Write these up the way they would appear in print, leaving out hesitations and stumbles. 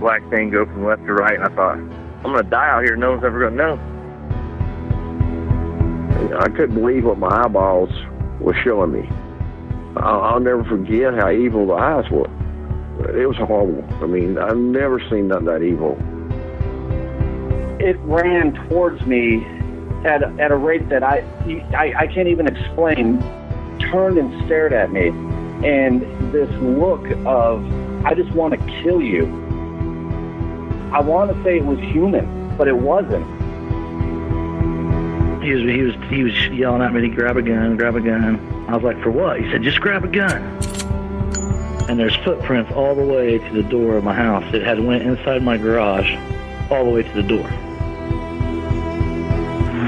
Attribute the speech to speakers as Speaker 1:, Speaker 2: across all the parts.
Speaker 1: black thing go from left to right, and I thought, I'm going to die out here. No one's ever going to know.
Speaker 2: I couldn't believe what my eyeballs were showing me. I'll never forget how evil the eyes were. It was horrible. I mean, I've never seen nothing that evil.
Speaker 3: It ran towards me at a rate that I can't even explain. Turned and stared at me, and this look of, I just want to kill you. I want to say it was human, but it wasn't.
Speaker 4: He was yelling at me to grab a gun, grab a gun. I was like, for what? He said, just grab a gun. And there's footprints all the way to the door of my house. It had went inside my garage, all the way to the door.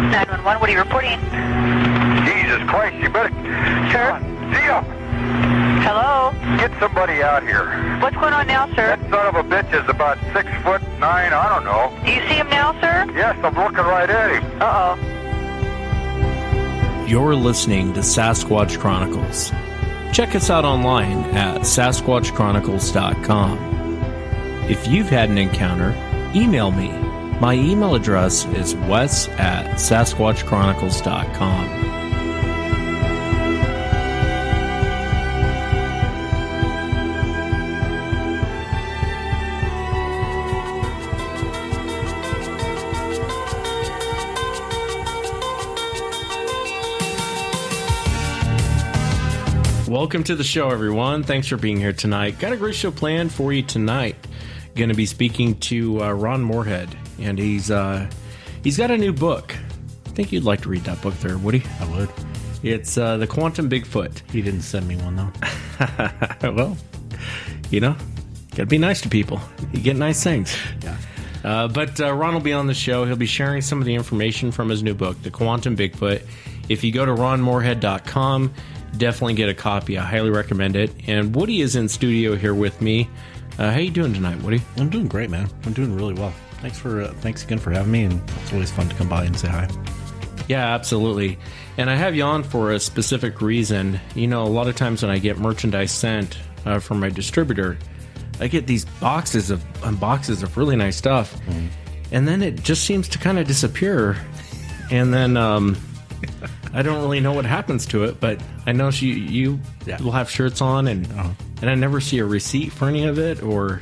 Speaker 5: 911, what are you reporting?
Speaker 6: Jesus Christ, you better...
Speaker 5: Sir?
Speaker 6: Zia!
Speaker 5: Hello?
Speaker 6: Get somebody out here.
Speaker 5: What's going on now, sir?
Speaker 6: That son of a bitch is about 6'9", I don't know.
Speaker 5: Do you see him now, sir?
Speaker 6: Yes, I'm looking right at him.
Speaker 5: Uh-oh.
Speaker 7: You're listening to Sasquatch Chronicles. Check us out online at SasquatchChronicles.com. If you've had an encounter, email me. My email address is wes@SasquatchChronicles.com. Welcome to the show, everyone. Thanks for being here tonight. Got a great show planned for you tonight. Going to be speaking to Ron Morehead, and he's got a new book. I think you'd like to read that book there, Woody.
Speaker 8: I would.
Speaker 7: It's the Quantum Bigfoot.
Speaker 8: He didn't send me one, though.
Speaker 7: Well, you know, gotta be nice to people. You get nice things.
Speaker 8: Yeah.
Speaker 7: But Ron will be on the show. He'll be sharing some of the information from his new book, The Quantum Bigfoot. If you go to ronmorehead.com, definitely get a copy. I highly recommend it. And Woody is in studio here with me. How you doing tonight, Woody?
Speaker 8: I'm doing great, man. I'm doing really well. Thanks again for having me, and it's always fun to come by and say hi.
Speaker 7: Yeah, absolutely. And I have you on for a specific reason. You know, a lot of times when I get merchandise sent from my distributor, I get these boxes of really nice stuff, and then it just seems to kind of disappear. And then I don't really know what happens to it, but I know you will have shirts on, and I never see a receipt for any of it. Or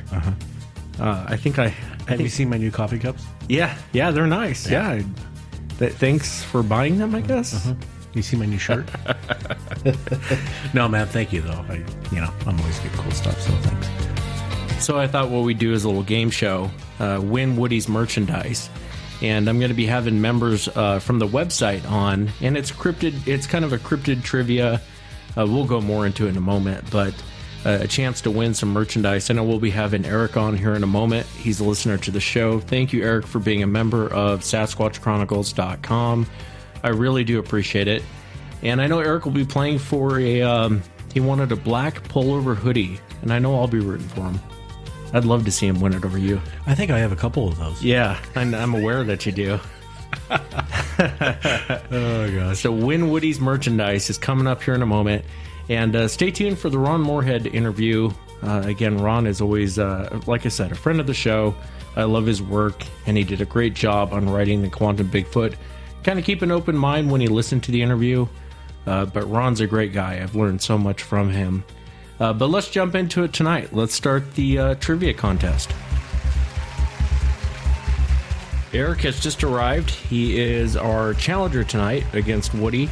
Speaker 8: Have you seen my new coffee cups?
Speaker 7: Yeah, they're nice. Yeah. Thanks for buying them, I guess.
Speaker 8: You see my new shirt? No, man, thank you, though. I'm always getting cool stuff, so thanks.
Speaker 7: So I thought what we'd do is a little game show, win Woody's merchandise. And I'm going to be having members from the website on, and it's cryptid. It's kind of a cryptid trivia. We'll go more into it in a moment, but a chance to win some merchandise. I know we'll be having Eric on here in a moment. He's a listener to the show. Thank you, Eric, for being a member of SasquatchChronicles.com. I really do appreciate it. And I know Eric will be playing for he wanted a black pullover hoodie, and I know I'll be rooting for him. I'd love to see him win it over you.
Speaker 8: I think I have a couple of those.
Speaker 7: Yeah, I'm aware that you do.
Speaker 8: Oh, gosh.
Speaker 7: So Win Woody's merchandise is coming up here in a moment. And stay tuned for the Ron Morehead interview. Again, Ron is always, like I said, a friend of the show. I love his work, and he did a great job on writing the Quantum Bigfoot. Kind of keep an open mind when you listen to the interview. But Ron's a great guy. I've learned so much from him. But let's jump into it tonight. Let's start the trivia contest. Eric has just arrived. He is our challenger tonight against Woody.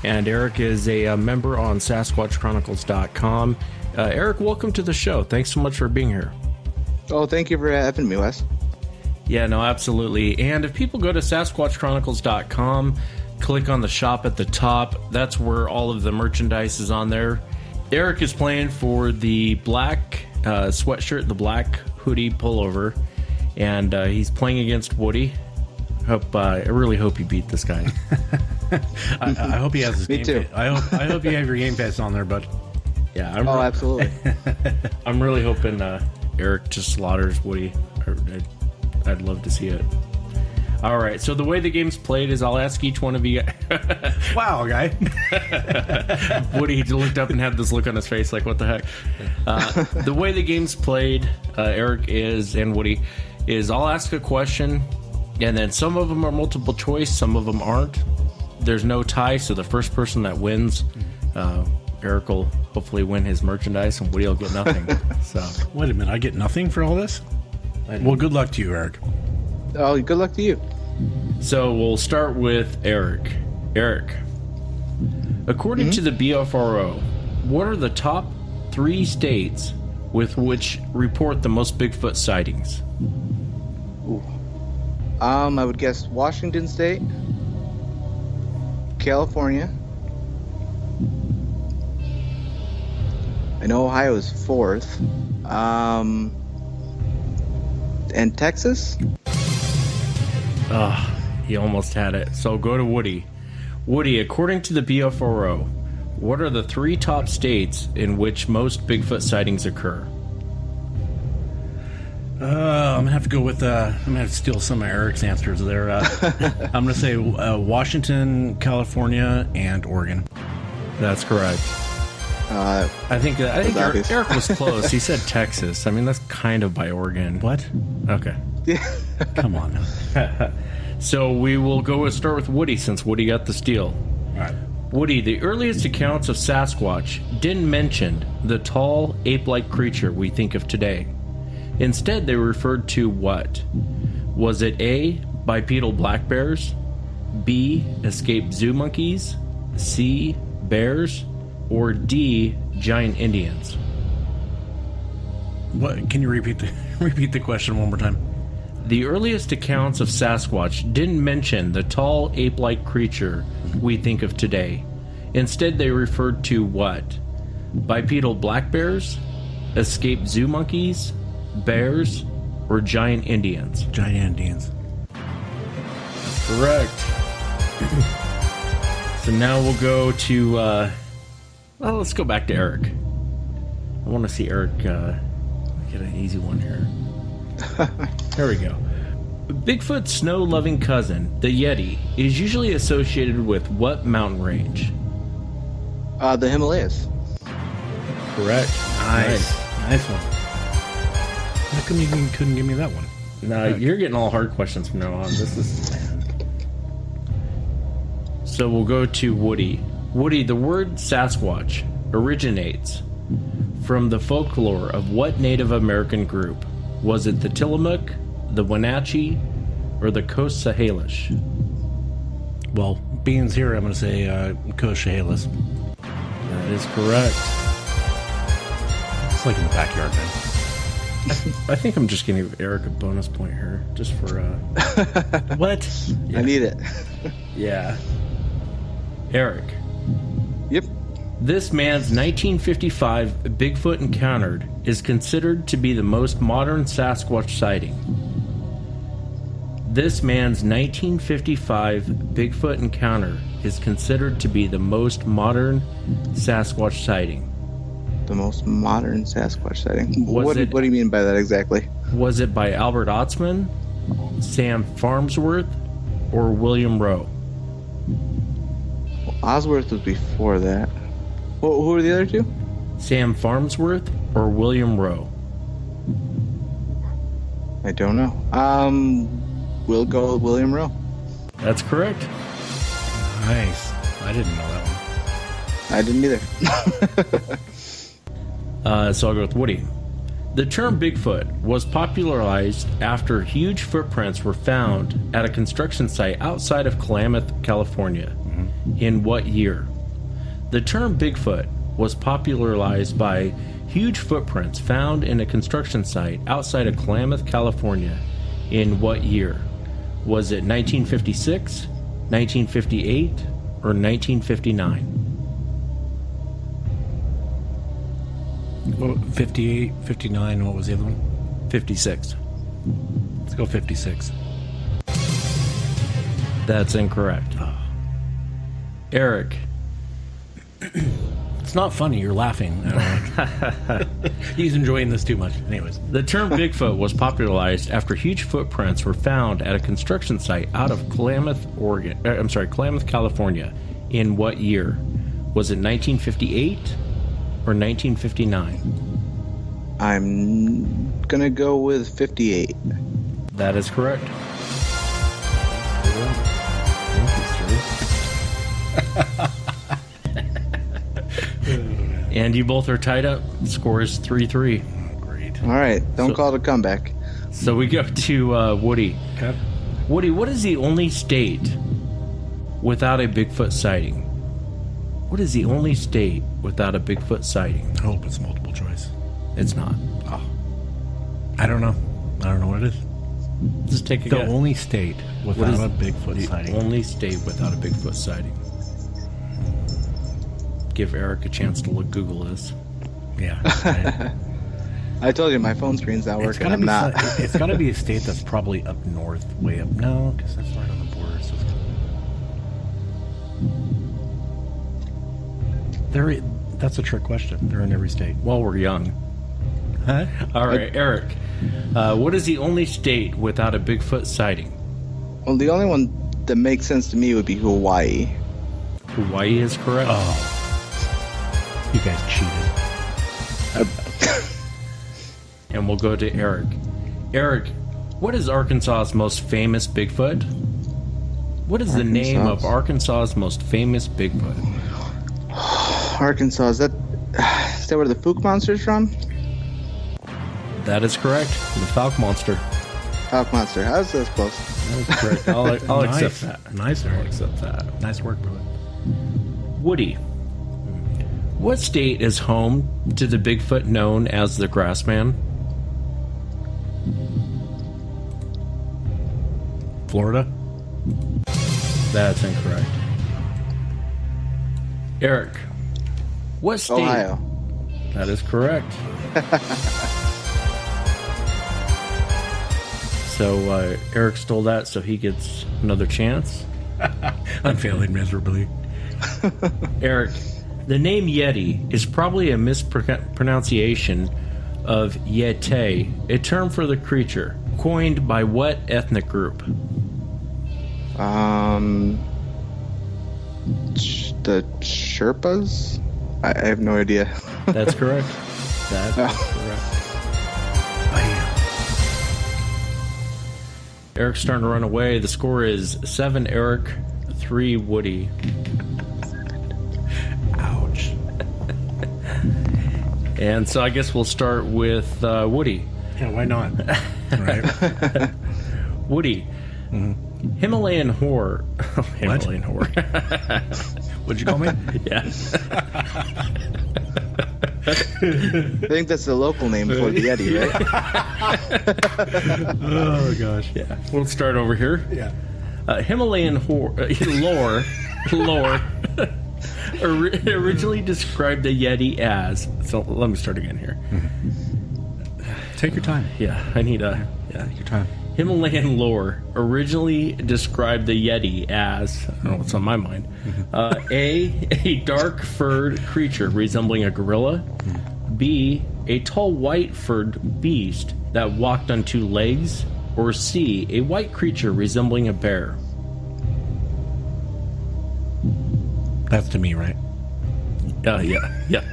Speaker 7: And Eric is a member on SasquatchChronicles.com. Eric, welcome to the show. Thanks so much for being here.
Speaker 9: Oh, thank you for having me, Wes.
Speaker 7: Yeah, no, absolutely. And if people go to SasquatchChronicles.com, click on the shop at the top, that's where all of the merchandise is on there. Eric is playing for the black sweatshirt, the black hoodie pullover, and he's playing against Woody. I really hope you beat this guy.
Speaker 8: I hope he has his
Speaker 9: Me
Speaker 8: game
Speaker 9: too.
Speaker 8: I hope you have your game pass on there, bud.
Speaker 7: Yeah,
Speaker 9: absolutely.
Speaker 7: I'm really hoping Eric just slaughters Woody. I'd love to see it. All right, so the way the game's played is I'll ask each one of you.
Speaker 8: Wow, guy.
Speaker 7: Woody looked up and had this look on his face like, what the heck? The way the game's played, Eric and Woody, is I'll ask a question, and then some of them are multiple choice, some of them aren't. There's no tie, so the first person that wins, Eric will hopefully win his merchandise, and Woody will get nothing. So
Speaker 8: Wait a minute, I get nothing for all this? Well, good luck to you, Eric.
Speaker 9: Oh, good luck to you.
Speaker 7: So we'll start with Eric. Eric, according to the BFRO, what are the top 3 states with which report the most Bigfoot sightings?
Speaker 9: I would guess Washington State, California. I know Ohio is 4th. And Texas?
Speaker 7: He almost had it. So go to Woody. Woody, according to the BFRO, what are the 3 top states in which most Bigfoot sightings occur?
Speaker 8: I'm gonna have to go with. I'm gonna have to steal some of Eric's answers there. I'm gonna say Washington, California, and Oregon.
Speaker 7: That's correct. I think Eric was close. He said Texas. I mean, that's kind of by Oregon.
Speaker 8: What?
Speaker 7: Okay.
Speaker 8: Come on now.
Speaker 7: So we will start with Woody, since Woody got the steal.
Speaker 8: All right.
Speaker 7: Woody, the earliest accounts of Sasquatch didn't mention the tall, ape-like creature we think of today. Instead, they referred to what? Was it A, bipedal black bears, B, escaped zoo monkeys, C, bears, or D, giant Indians?
Speaker 8: What? Can you repeat the question one more time?
Speaker 7: The earliest accounts of Sasquatch didn't mention the tall, ape-like creature we think of today. Instead, they referred to what? Bipedal black bears, escaped zoo monkeys, bears, or giant Indians?
Speaker 8: Giant Indians.
Speaker 7: That's correct. So now we'll go to... well, let's go back to Eric. I want to see Eric get an easy one here. There we go. Bigfoot's snow-loving cousin, the Yeti, is usually associated with what mountain range?
Speaker 9: The Himalayas.
Speaker 7: Correct.
Speaker 8: Nice one. How come you couldn't give me that one?
Speaker 7: No, you're getting all hard questions from now on. This is... So we'll go to Woody. Woody, the word Sasquatch originates from the folklore of what Native American group? Was it the Tillamook, the Wenatchee, or the Coast Salish?
Speaker 8: Well, being's here, I'm going to say Coast Salish.
Speaker 7: That is correct.
Speaker 8: It's like in the backyard, man.
Speaker 7: I think I'm just going to give Eric a bonus point here, just for...
Speaker 8: What?
Speaker 9: Yeah. I need it.
Speaker 7: Yeah. Eric.
Speaker 9: Yep.
Speaker 7: This man's 1955 Bigfoot encountered is considered to be the most modern Sasquatch sighting. This man's 1955 Bigfoot encounter is considered to be the most modern Sasquatch sighting.
Speaker 9: The most modern Sasquatch sighting? What do you mean by that exactly?
Speaker 7: Was it by Albert Otzman, Sam Farnsworth, or William Rowe?
Speaker 9: Well, Osworth was before that. Well, who are the other two?
Speaker 7: Sam Farnsworth or William Rowe?
Speaker 9: I don't know. We'll go with William Rowe.
Speaker 7: That's correct.
Speaker 8: Nice. I didn't know that one.
Speaker 9: I didn't either.
Speaker 7: So I'll go with Woody. The term Bigfoot was popularized after huge footprints were found at a construction site outside of Klamath, California. Mm-hmm. In what year? The term Bigfoot was popularized by huge footprints found in a construction site outside of Klamath, California. In what year? Was it 1956, 1958, or 1959?
Speaker 8: Well, 58, 59, what was the other one?
Speaker 7: 56.
Speaker 8: Let's go 56.
Speaker 7: That's incorrect.
Speaker 8: Oh.
Speaker 7: Eric.
Speaker 8: It's not funny. You're laughing. He's enjoying this too much. Anyways.
Speaker 7: The term Bigfoot was popularized after huge footprints were found at a construction site out of Klamath, California. In what year? Was it 1958 or 1959?
Speaker 9: I'm gonna go with 58.
Speaker 7: That is correct. And you both are tied up. Score is 3-3.
Speaker 8: Great.
Speaker 9: All right, don't call it a comeback.
Speaker 7: So we go to Woody.
Speaker 8: Okay.
Speaker 7: Woody, what is the only state without a Bigfoot sighting? What is the only state without a Bigfoot sighting?
Speaker 8: I hope it's multiple choice.
Speaker 7: It's not.
Speaker 8: Oh. I don't know. I don't know what it is.
Speaker 7: Just take a
Speaker 8: The
Speaker 7: guess.
Speaker 8: only state without a Bigfoot sighting.
Speaker 7: Only state without a Bigfoot sighting. Give Eric a chance to Google this.
Speaker 8: Yeah.
Speaker 9: I told you my phone screen's not working. I'm not.
Speaker 8: It's got to be a state that's probably up north, way up. No, because that's right on the border. So that's a trick question. They're in every state.
Speaker 7: Well, we're young.
Speaker 8: Huh?
Speaker 7: All right, Eric. What is the only state without a Bigfoot sighting?
Speaker 9: Well, the only one that makes sense to me would be Hawaii.
Speaker 7: Hawaii is correct.
Speaker 8: Oh. You guys cheated.
Speaker 7: And we'll go to Eric. Eric, what is Arkansas's most famous Bigfoot? What is the name of Arkansas's most famous Bigfoot?
Speaker 9: Arkansas, is that where the Fook monster's from?
Speaker 7: That is correct. The Falk Monster.
Speaker 9: Falk monster. How's this close?
Speaker 7: That is correct. I'll accept that.
Speaker 8: Nice,
Speaker 7: I'll accept that.
Speaker 8: Nice work, brother.
Speaker 7: Woody, what state is home to the Bigfoot known as the Grassman?
Speaker 8: Florida?
Speaker 7: That's incorrect. Eric, what state?
Speaker 9: Ohio.
Speaker 7: That is correct. So Eric stole that, so he gets another chance.
Speaker 8: I'm failing miserably.
Speaker 7: Eric, the name Yeti is probably a mispronunciation of Yeti, a term for the creature, coined by what ethnic group?
Speaker 9: The Sherpas? I have no idea.
Speaker 7: That's correct. That is correct. Eric's starting to run away. The score is 7 Eric, 3 Woody.
Speaker 8: Ouch.
Speaker 7: And so I guess we'll start with Woody.
Speaker 8: Yeah, why not? Right.
Speaker 7: Woody.
Speaker 8: Mm-hmm.
Speaker 7: Himalayan whore. Himalayan whore.
Speaker 8: What'd you call me?
Speaker 7: Yeah.
Speaker 9: I think that's the local name for the Yeti, right?
Speaker 8: Oh, gosh.
Speaker 7: Yeah. We'll start over here.
Speaker 8: Yeah.
Speaker 7: Himalayan lore originally described the Yeti as... So let me start again here.
Speaker 8: Take your time.
Speaker 7: Yeah, I need a... Yeah,
Speaker 8: take your time.
Speaker 7: Himalayan lore originally described the Yeti as... I don't know what's on my mind. A dark furred creature resembling a gorilla. B, a tall white furred beast that walked on 2 legs. Or C, a white creature resembling a bear.
Speaker 8: That's to me, right?
Speaker 7: Yeah.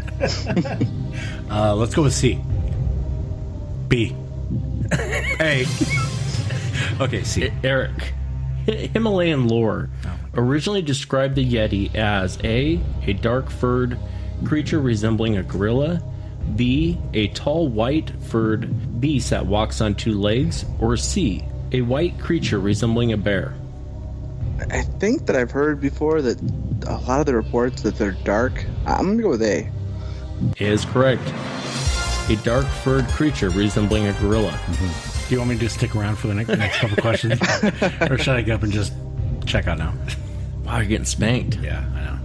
Speaker 8: Let's go with C. B. A. Okay, C.
Speaker 7: Eric. Himalayan lore originally described the Yeti as A dark furred creature resembling a gorilla. B, a tall white furred beast that walks on 2 legs. Or C, a white creature resembling a bear.
Speaker 9: I think that I've heard before that a lot of the reports that they're dark. I'm going to go with A.
Speaker 7: Is correct. A dark furred creature resembling a gorilla.
Speaker 8: Mm-hmm. Do you want me to just stick around for the next couple questions? Or should I get up and just check out now?
Speaker 7: Wow, you're getting spanked.
Speaker 8: Yeah, I know.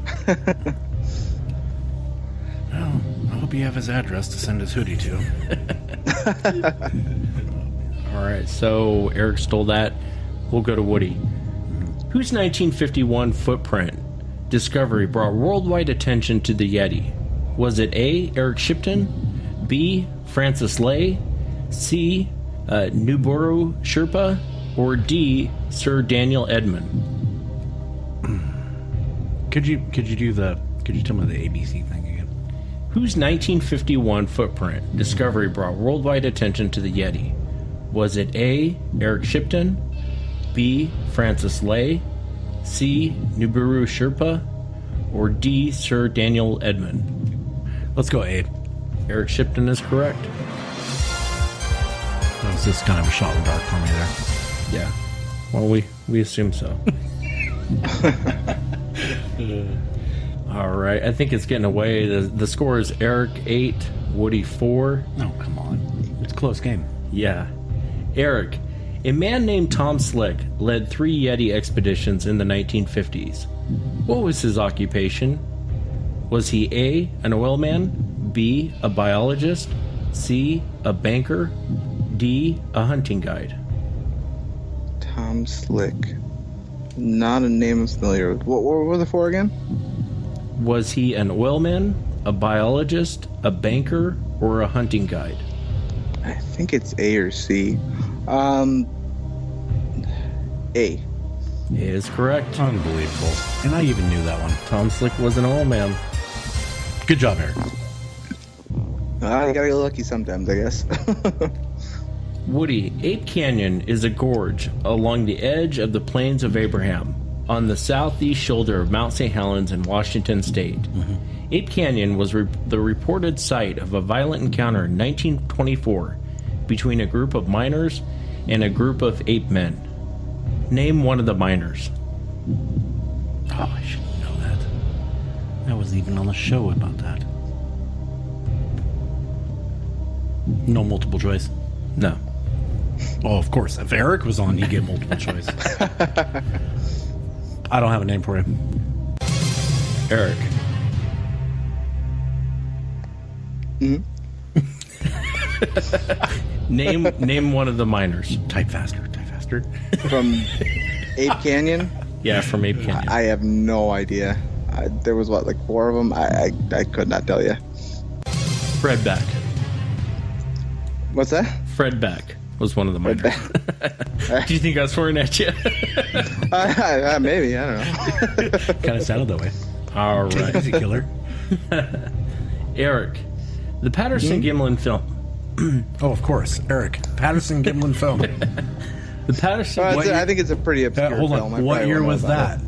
Speaker 8: Well, I hope you have his address to send his hoodie to.
Speaker 7: All right, so Eric stole that. We'll go to Woody. Whose 1951 footprint discovery brought worldwide attention to the Yeti? Was it A, Eric Shipton, B, Francis Lay, C, Nuburu Sherpa, or D, Sir Daniel Edmund?
Speaker 8: Could you tell me the ABC thing again?
Speaker 7: Whose 1951 footprint discovery brought worldwide attention to the Yeti? Was it A, Eric Shipton, B, Francis Lay, C, Nuburu Sherpa, or D, Sir Daniel Edmund?
Speaker 8: Let's go A.
Speaker 7: Eric Shipton is correct.
Speaker 8: That was just kind of a shot in the dark for me there.
Speaker 7: Yeah. Well, we assume so. All right. I think it's getting away. The score is Eric 8, Woody 4.
Speaker 8: Oh, come on. It's a close game.
Speaker 7: Yeah. Eric, a man named Tom Slick led 3 Yeti expeditions in the 1950s. What was his occupation? Was he A, an oil man, B, a biologist, C, a banker, D, a hunting guide?
Speaker 9: Tom Slick. Not a name I'm familiar with. What were the 4 again?
Speaker 7: Was he an oilman, a biologist, a banker, or a hunting guide?
Speaker 9: I think it's A or C. A.
Speaker 7: A is correct.
Speaker 8: Unbelievable. And I even knew that one.
Speaker 7: Tom Slick was an oilman.
Speaker 8: Good job, Eric.
Speaker 9: You gotta get lucky sometimes, I guess.
Speaker 7: Woody, Ape Canyon is a gorge along the edge of the Plains of Abraham on the southeast shoulder of Mount St. Helens in Washington state. Mm-hmm. Ape Canyon was the reported site of a violent encounter in 1924 between a group of miners and a group of ape men. Name one of the miners.
Speaker 8: Oh, I should know that. I was even on the show about that. No multiple choice?
Speaker 7: No.
Speaker 8: Oh, of course. If Eric was on, he'd get multiple choice. I don't have a name for him.
Speaker 7: Eric.
Speaker 9: Mm-hmm.
Speaker 7: Name one of the miners.
Speaker 8: Type faster.
Speaker 9: From Ape Canyon?
Speaker 7: Yeah, from Ape Canyon.
Speaker 9: I have no idea. There was, 4 of them? I could not tell you.
Speaker 7: Fred Beck.
Speaker 9: What's that?
Speaker 7: Fred Beck was one of the miners. Do you think I was swearing at you?
Speaker 9: Maybe, I don't know.
Speaker 8: Kind of sounded that way.
Speaker 7: All right.
Speaker 8: Easy killer.
Speaker 7: Eric, the Patterson-Gimlin film.
Speaker 8: Oh, of course. Eric, Patterson-Gimlin film.
Speaker 7: The Patterson...
Speaker 9: I think it's a pretty obscure
Speaker 8: hold on.
Speaker 9: film.
Speaker 8: What year was that?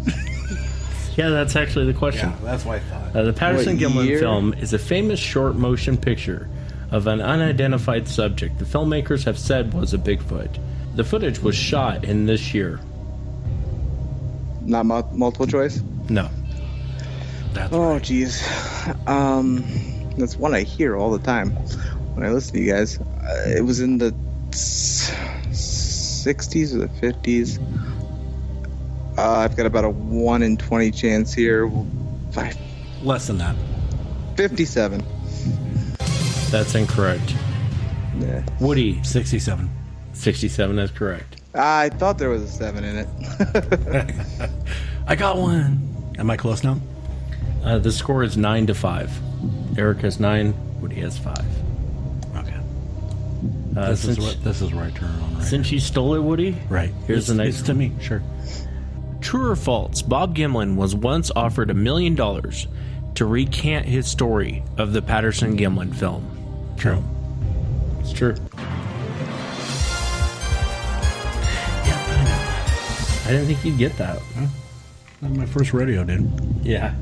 Speaker 7: Yeah, that's actually the question.
Speaker 8: Yeah, that's what I thought.
Speaker 7: The Patterson-Gimlin film is a famous short motion picture of an unidentified subject the filmmakers have said was a Bigfoot. The footage was shot in this year.
Speaker 9: Not multiple choice?
Speaker 7: No.
Speaker 8: That's
Speaker 9: right. Geez. That's one I hear all the time when I listen to you guys. It was in the 60s or the 50s. I've got about a 1 in 20 chance here.
Speaker 8: Less than that.
Speaker 9: 57.
Speaker 7: That's incorrect.
Speaker 9: Yeah.
Speaker 7: Woody.
Speaker 8: 67.
Speaker 7: 67 is correct.
Speaker 9: I thought there was a 7 in it.
Speaker 8: I got one. Am I close now?
Speaker 7: The score is 9-5. Eric has 9. Woody has 5.
Speaker 8: Okay. This is where I turn it on. Right
Speaker 7: since you stole it, Woody.
Speaker 8: Right.
Speaker 7: Here's the next.
Speaker 8: It's to me. Sure.
Speaker 7: True or false? Bob Gimlin was once offered $1 million to recant his story of the Patterson-Gimlin film.
Speaker 8: True.
Speaker 7: It's true.
Speaker 8: Yeah, I know.
Speaker 7: I didn't think you'd get that.
Speaker 8: Huh? My first rodeo, dude.
Speaker 7: Yeah.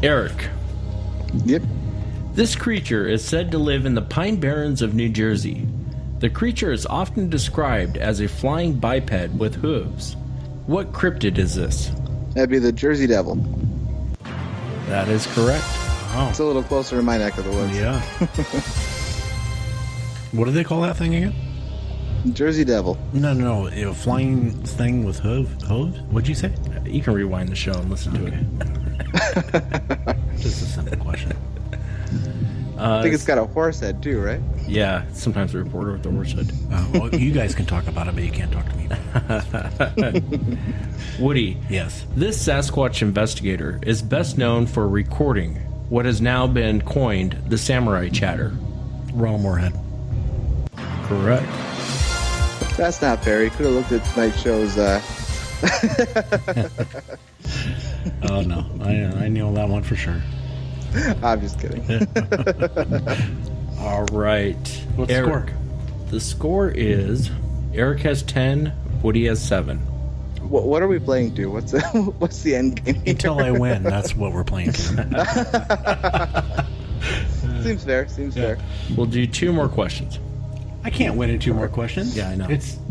Speaker 7: Eric.
Speaker 9: Yep.
Speaker 7: This creature is said to live in the Pine Barrens of New Jersey. The creature is often described as a flying biped with hooves. What cryptid is this?
Speaker 9: That'd be the Jersey Devil.
Speaker 7: That is correct.
Speaker 8: Oh.
Speaker 9: It's a little closer to my neck of the woods.
Speaker 8: Yeah. What do they call that thing again?
Speaker 9: Jersey Devil.
Speaker 8: No. A flying thing with hooves? What'd you say?
Speaker 7: You can rewind the show and listen to it.
Speaker 8: Just a simple question.
Speaker 9: I think it's got a horse head too, right?
Speaker 7: Yeah, sometimes a reporter with the horse head.
Speaker 8: Well, you guys can talk about it, but you can't talk to me.
Speaker 7: Woody.
Speaker 8: Yes.
Speaker 7: This Sasquatch investigator is best known for recording what has now been coined the samurai chatter?
Speaker 8: Ronald Morehead.
Speaker 7: Correct.
Speaker 9: That's not fair. He could have looked at tonight's show's.
Speaker 8: Oh no, I knew that one for sure.
Speaker 9: I'm just kidding.
Speaker 7: All right.
Speaker 8: What's the score?
Speaker 7: The score is Eric has 10, Woody has 7.
Speaker 9: What are we playing to? What's the end game here?
Speaker 8: Until I win, that's what we're playing to.
Speaker 9: Seems fair. Seems fair.
Speaker 7: We'll do 2 more questions.
Speaker 8: I can't win in 2 more questions.
Speaker 7: Yeah, I know.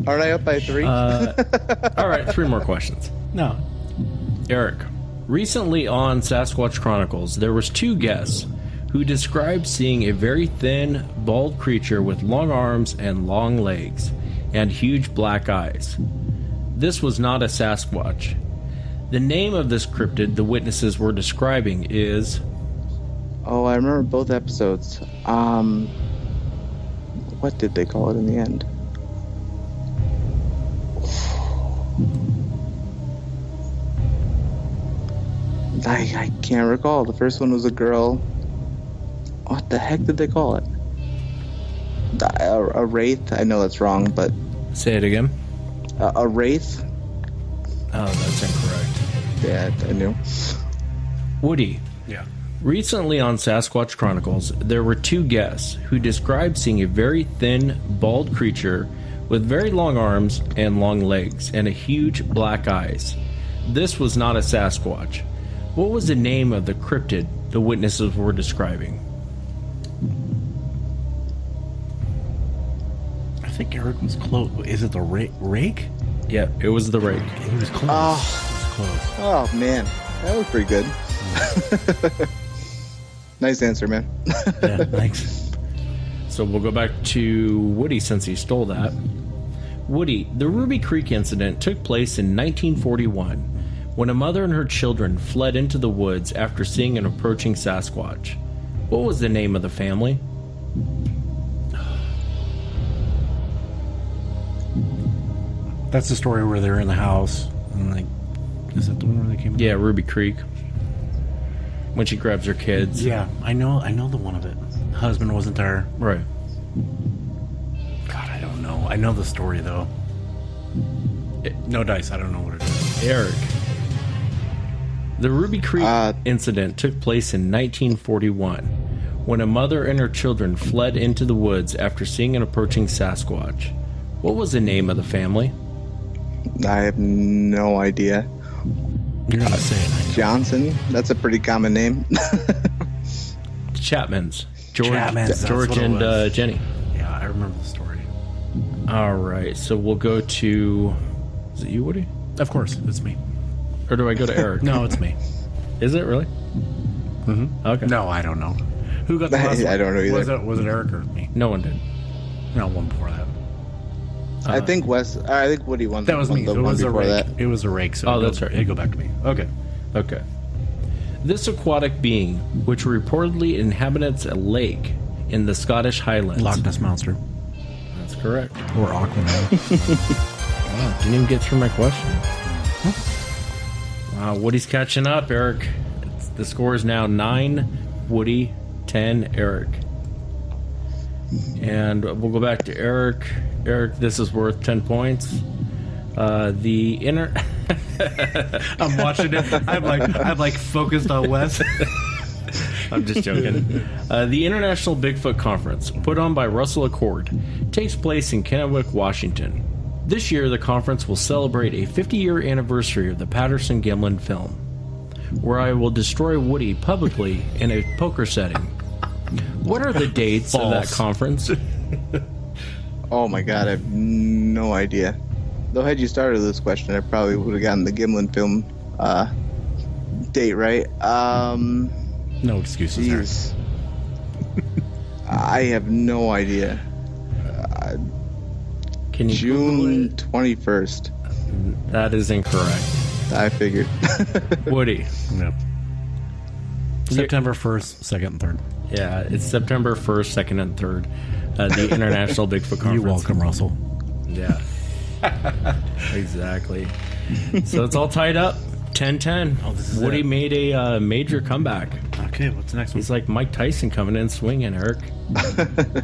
Speaker 9: Aren't I up by 3?
Speaker 7: All right, 3 more questions.
Speaker 8: No.
Speaker 7: Eric, recently on Sasquatch Chronicles, there was 2 guests who described seeing a very thin, bald creature with long arms and long legs and huge black eyes. This was not a Sasquatch. The name of this cryptid the witnesses were describing is...
Speaker 9: Oh, I remember both episodes. What did they call it in the end? I can't recall. The first one was a girl. What the heck did they call it? A wraith? I know that's wrong, but...
Speaker 7: Say it again.
Speaker 9: A wraith?
Speaker 7: Oh, that's incorrect.
Speaker 9: Yeah, I knew.
Speaker 7: Woody.
Speaker 8: Yeah.
Speaker 7: Recently on Sasquatch Chronicles, there were 2 guests who described seeing a very thin, bald creature with very long arms and long legs and a huge black eyes. This was not a Sasquatch. What was the name of the cryptid the witnesses were describing?
Speaker 8: I think Eric was close. Is it the rake?
Speaker 7: Yeah, it was the rake.
Speaker 8: He was close.
Speaker 9: Oh.
Speaker 8: He was close.
Speaker 9: Oh, man. That was pretty good. Nice answer, man.
Speaker 8: Yeah, thanks.
Speaker 7: So we'll go back to Woody since he stole that. Woody, the Ruby Creek incident took place in 1941 when a mother and her children fled into the woods after seeing an approaching Sasquatch. What was the name of the family?
Speaker 8: That's the story where they're in the house and like, is that the one where they came?
Speaker 7: Yeah, Ruby Creek. When she grabs her kids.
Speaker 8: Yeah, I know the one of it. Husband wasn't there.
Speaker 7: Right.
Speaker 8: God, I don't know. I know the story though. No dice. I don't know what it is.
Speaker 7: Eric. The Ruby Creek incident took place in 1941 when a mother and her children fled into the woods after seeing an approaching Sasquatch. What was the name of the family?
Speaker 9: I have no idea.
Speaker 8: You're not saying it.
Speaker 9: Johnson? That's a pretty common name.
Speaker 7: Chapmans. George
Speaker 8: Chapmans,
Speaker 7: and Jenny.
Speaker 8: Yeah, I remember the story.
Speaker 7: All right, so we'll go to... Is it you, Woody?
Speaker 8: Of course, it's me.
Speaker 7: Or do I go to Eric?
Speaker 8: No, it's me.
Speaker 7: Is it really?
Speaker 8: Mm-hmm.
Speaker 7: Okay.
Speaker 8: No, I don't know. Who got the last one?
Speaker 9: I don't know either.
Speaker 8: Was it Eric or me?
Speaker 7: No one did.
Speaker 8: No, one before that.
Speaker 9: I think Woody won.
Speaker 8: That was me.
Speaker 9: The
Speaker 8: It was a
Speaker 9: before
Speaker 8: rake.
Speaker 9: that.
Speaker 8: It was a rake. So
Speaker 7: Oh, that's right.
Speaker 8: It'd go back to me.
Speaker 7: Okay. This aquatic being, which reportedly inhabits a lake in the Scottish Highlands.
Speaker 8: Loch Ness Monster.
Speaker 7: That's correct.
Speaker 8: Or Aquaman.
Speaker 7: Wow, didn't even get through my question. Wow, Woody's catching up, Eric. The score is now 9, Woody, 10, Eric. And we'll go back to Eric. Eric, this is worth 10 points. I'm
Speaker 8: watching it. I'm like focused on Wes.
Speaker 7: I'm just joking. The International Bigfoot Conference, put on by Russell Accord, takes place in Kennewick, Washington. This year, the conference will celebrate a 50-year anniversary of the Patterson-Gimlin film, where I will destroy Woody publicly in a poker setting. What are the dates of that conference?
Speaker 9: Oh my god, I have no idea. Though had you started this question, I probably would have gotten the Gimlin film date right.
Speaker 8: No excuses there.
Speaker 9: I have no idea.
Speaker 7: Can you
Speaker 9: June 21st.
Speaker 7: That is incorrect.
Speaker 9: I figured.
Speaker 7: Woody.
Speaker 8: Yep. September 1st, 2nd, and 3rd.
Speaker 7: Yeah, it's September 1st, 2nd, and 3rd. The International Bigfoot Conference.
Speaker 8: You're welcome, Russell.
Speaker 7: Yeah. Exactly. So it's all tied up. 10-10.
Speaker 8: Oh, this is
Speaker 7: Woody
Speaker 8: it.
Speaker 7: made a major comeback.
Speaker 8: Okay, what's the next one?
Speaker 7: He's like Mike Tyson coming in swinging, Eric.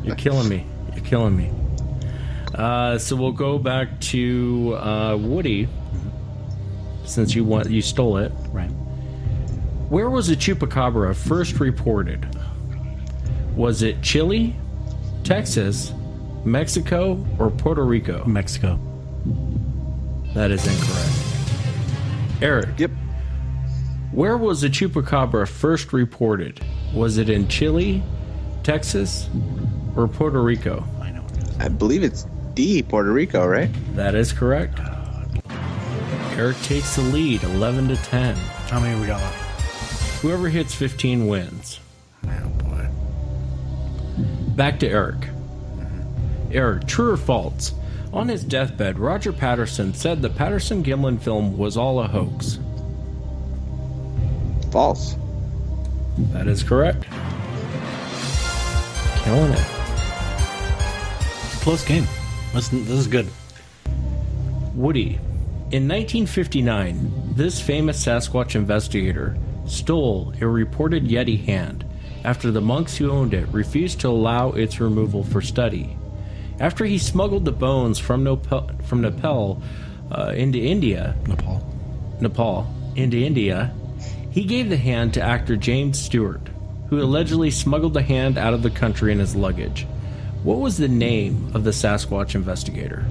Speaker 7: You're killing me. You're killing me. So we'll go back to Woody, since you stole it.
Speaker 8: Right.
Speaker 7: Where was the chupacabra first reported? Was it Chile, Texas, Mexico, or Puerto Rico?
Speaker 8: Mexico.
Speaker 7: That is incorrect. Eric.
Speaker 9: Yep.
Speaker 7: Where was the chupacabra first reported? Was it in Chile, Texas, or Puerto Rico?
Speaker 8: I know.
Speaker 9: I believe it's D, Puerto Rico, right?
Speaker 7: That is correct. Eric takes the lead, 11-10.
Speaker 8: How many we got left?
Speaker 7: Whoever hits 15 wins.
Speaker 8: Oh, boy.
Speaker 7: Back to Eric. Eric, true or false? On his deathbed, Roger Patterson said the Patterson-Gimlin film was all a hoax.
Speaker 9: False.
Speaker 7: That is correct. Killing it.
Speaker 8: Close game. This is good.
Speaker 7: Woody. In 1959, this famous Sasquatch investigator stole a reported Yeti hand after the monks who owned it refused to allow its removal for study. After he smuggled the bones from Nepal into India, into India, he gave the hand to actor James Stewart, who allegedly smuggled the hand out of the country in his luggage. What was the name of the Sasquatch investigator?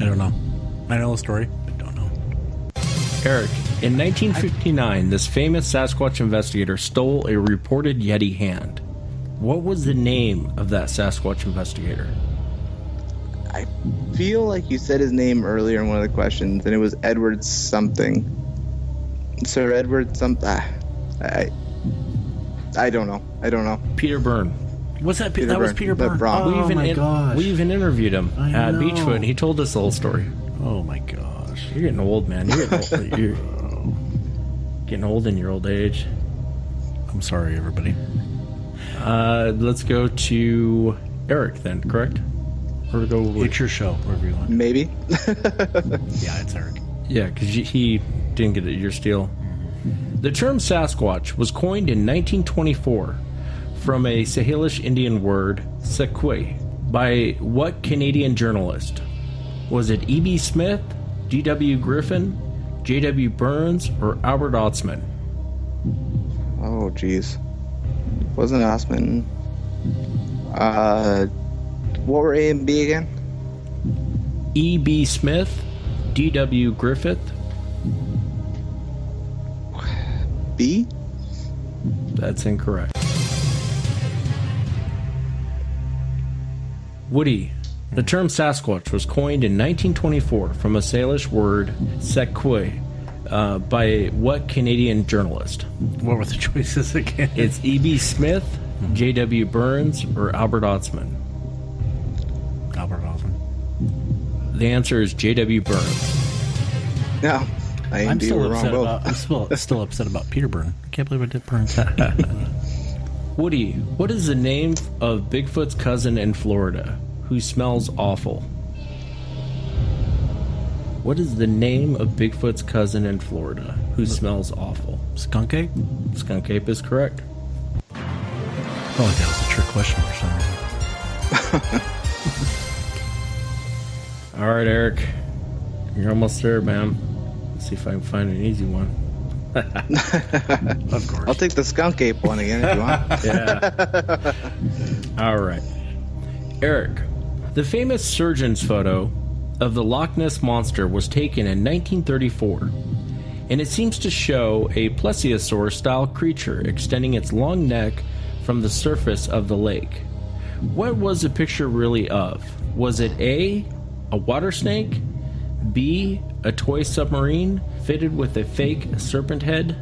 Speaker 8: I don't know. I know the story, but don't know.
Speaker 7: Eric, in 1959, this famous Sasquatch investigator stole a reported Yeti hand. What was the name of that Sasquatch investigator?
Speaker 9: I feel like you said his name earlier in one of the questions, and it was Edward something. Sir Edward something. I don't know. I don't know.
Speaker 7: Peter Byrne.
Speaker 8: What's that?
Speaker 9: Peter
Speaker 8: That was
Speaker 9: Byrne.
Speaker 8: Peter Byrne.
Speaker 9: Bron.
Speaker 8: Oh, my gosh.
Speaker 7: We even interviewed him
Speaker 8: I
Speaker 7: at
Speaker 8: know.
Speaker 7: Beachfoot, and he told us the whole story.
Speaker 8: Oh, my gosh.
Speaker 7: You're getting old, man. You're getting old. You're getting old in your old age.
Speaker 8: I'm sorry, everybody.
Speaker 7: Let's go to Eric then, correct? Or to go with...
Speaker 8: It's your show, wherever you want.
Speaker 9: Maybe.
Speaker 8: Yeah, it's Eric.
Speaker 7: Yeah, because he didn't get it. Your steal. The term Sasquatch was coined in 1924 from a Salish Indian word, Sequoia, by what Canadian journalist? Was it E.B. Smith, D.W. Griffin, J.W. Burns, or Albert Otzman?
Speaker 9: Oh, jeez. Wasn't Osman. What were A and B again?
Speaker 7: E.B. Smith, D.W. Griffith.
Speaker 9: B?
Speaker 7: That's incorrect. Woody, the term Sasquatch was coined in 1924 from a Salish word, Sequoia, by what Canadian journalist?
Speaker 8: What were the choices again?
Speaker 7: It's E.B. Smith, J.W. Burns, or Albert Otzman.
Speaker 8: Albert Osman.
Speaker 7: The answer is J.W. Burns.
Speaker 9: No. A and
Speaker 8: I'm
Speaker 9: B
Speaker 8: still
Speaker 9: were
Speaker 8: upset
Speaker 9: wrong
Speaker 8: about. I'm still upset about Peter Byrne. I can't believe I did Burns.
Speaker 7: Woody, what is the name of Bigfoot's cousin in Florida who smells awful? What is the name of Bigfoot's cousin in Florida who smells awful?
Speaker 8: Skunk ape?
Speaker 7: Skunk ape is correct.
Speaker 8: Oh, that was a trick question for some reason.
Speaker 7: All right, Eric. You're almost there, man. Let's see if I can find an easy one.
Speaker 8: Of course.
Speaker 9: I'll take the skunk ape one again if you want.
Speaker 7: Yeah. All right. Eric, the famous surgeon's photo of the Loch Ness Monster was taken in 1934, and it seems to show a plesiosaur-style creature extending its long neck from the surface of the lake. What was the picture really of? Was it A, a water snake, B, a toy submarine fitted with a fake serpent head,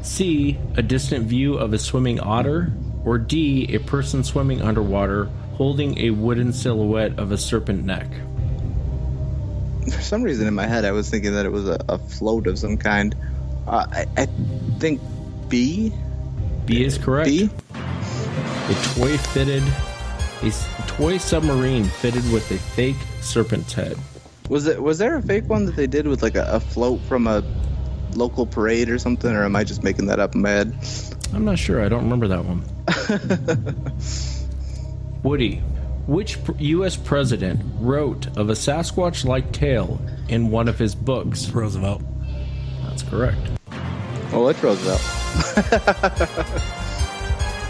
Speaker 7: C, a distant view of a swimming otter, or D, a person swimming underwater holding a wooden silhouette of a serpent neck?
Speaker 9: For some reason in my head, I was thinking that it was a float of some kind. I think B.
Speaker 7: B is correct.
Speaker 9: B?
Speaker 7: A toy-fitted A toy submarine fitted with a fake serpent's head.
Speaker 9: Was there a fake one that they did with like a float from a local parade or something, or am I just making that up in my head?
Speaker 7: I'm not sure. I don't remember that one. Woody, which U.S. president wrote of a Sasquatch-like tale in one of his books?
Speaker 8: Roosevelt.
Speaker 7: That's correct.
Speaker 9: Oh, it's Roosevelt.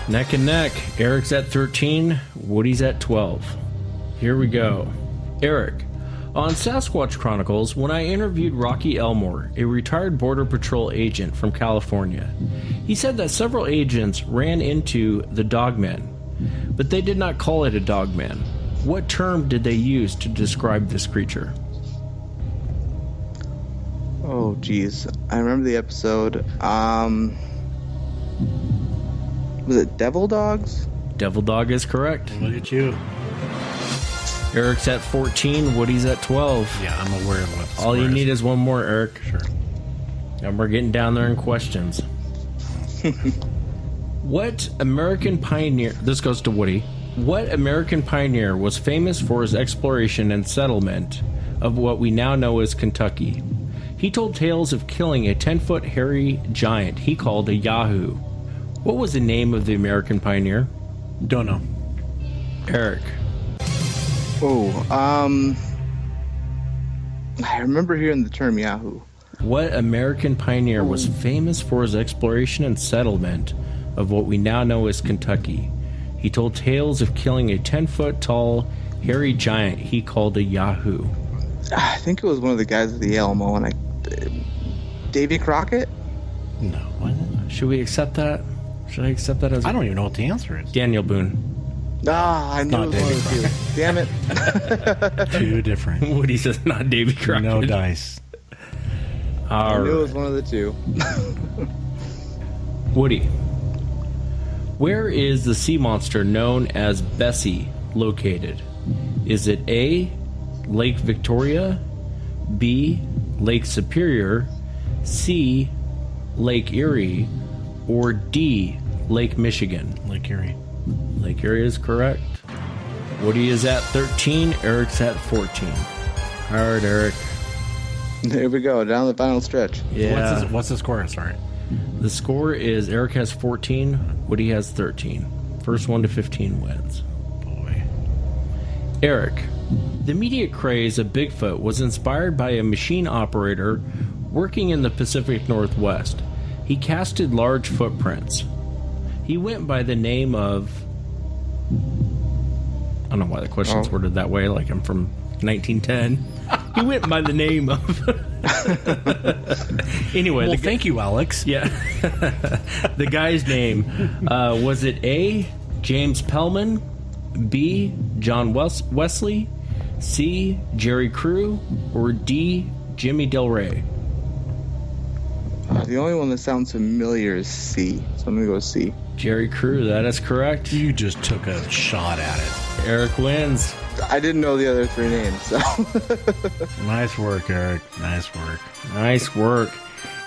Speaker 7: Neck and neck. Eric's at 13. Woody's at 12. Here we go. Eric, on Sasquatch Chronicles, when I interviewed Rocky Elmore, a retired Border Patrol agent from California, he said that several agents ran into the dogman, but they did not call it a dogman. What term did they use to describe this creature?
Speaker 9: Oh, geez. I remember the episode. Was it Devil Dogs?
Speaker 7: Devil Dog is correct.
Speaker 8: Look at you.
Speaker 7: Eric's at 14. Woody's at 12.
Speaker 8: Yeah, I'm aware of what.
Speaker 7: All you need is one more, Eric.
Speaker 8: Sure.
Speaker 7: And we're getting down there in questions. What American pioneer... This goes to Woody. What American pioneer was famous for his exploration and settlement of what we now know as Kentucky? He told tales of killing a 10-foot hairy giant he called a Yahoo. What was the name of the American pioneer?
Speaker 8: Don't know.
Speaker 7: Eric.
Speaker 9: Oh, I remember hearing the term Yahoo.
Speaker 7: What American pioneer was famous for his exploration and settlement of what we now know as Kentucky? He told tales of killing a 10-foot tall, hairy giant he called a Yahoo.
Speaker 9: I think it was one of the guys at the Alamo, and Davy Crockett?
Speaker 8: No. What?
Speaker 7: Should we accept that? Should I accept that as...
Speaker 8: I don't even know what the answer is.
Speaker 7: Daniel Boone.
Speaker 9: I knew it was one of the two. Damn it.
Speaker 8: Two different.
Speaker 7: Woody says not Davy Crockett.
Speaker 8: No dice.
Speaker 9: I knew it was one of the two.
Speaker 7: Woody. Where is the sea monster known as Bessie located? Is it A, Lake Victoria, B, Lake Superior, C, Lake Erie, or D, Lake Michigan?
Speaker 8: Lake Erie.
Speaker 7: Lake Erie is correct. Woody is at 13. Eric's at 14. All right, Eric.
Speaker 9: There we go, down the final stretch.
Speaker 7: Yeah.
Speaker 8: What's the score? Sorry.
Speaker 7: The score is Eric has 14. Woody has 13. First 1 to 15 wins.
Speaker 8: Boy.
Speaker 7: Eric. The immediate craze of Bigfoot was inspired by a machine operator working in the Pacific Northwest. He casted large footprints. He went by the name of... I don't know why the question's worded that way, like I'm from 1910. He went by the name of... Anyway.
Speaker 8: Well, thank you, Alex.
Speaker 7: Yeah. The guy's name. Was it A, James Pellman, B, John Wesley, C, Jerry Crew, or D, Jimmy Del Rey?
Speaker 9: The only one that sounds familiar is C, so I'm going to go C.
Speaker 7: Jerry Crew, that is correct.
Speaker 8: You just took a shot at it.
Speaker 7: Eric wins.
Speaker 9: I didn't know the other three names, so...
Speaker 8: Nice work, Eric. Nice work.
Speaker 7: Nice work.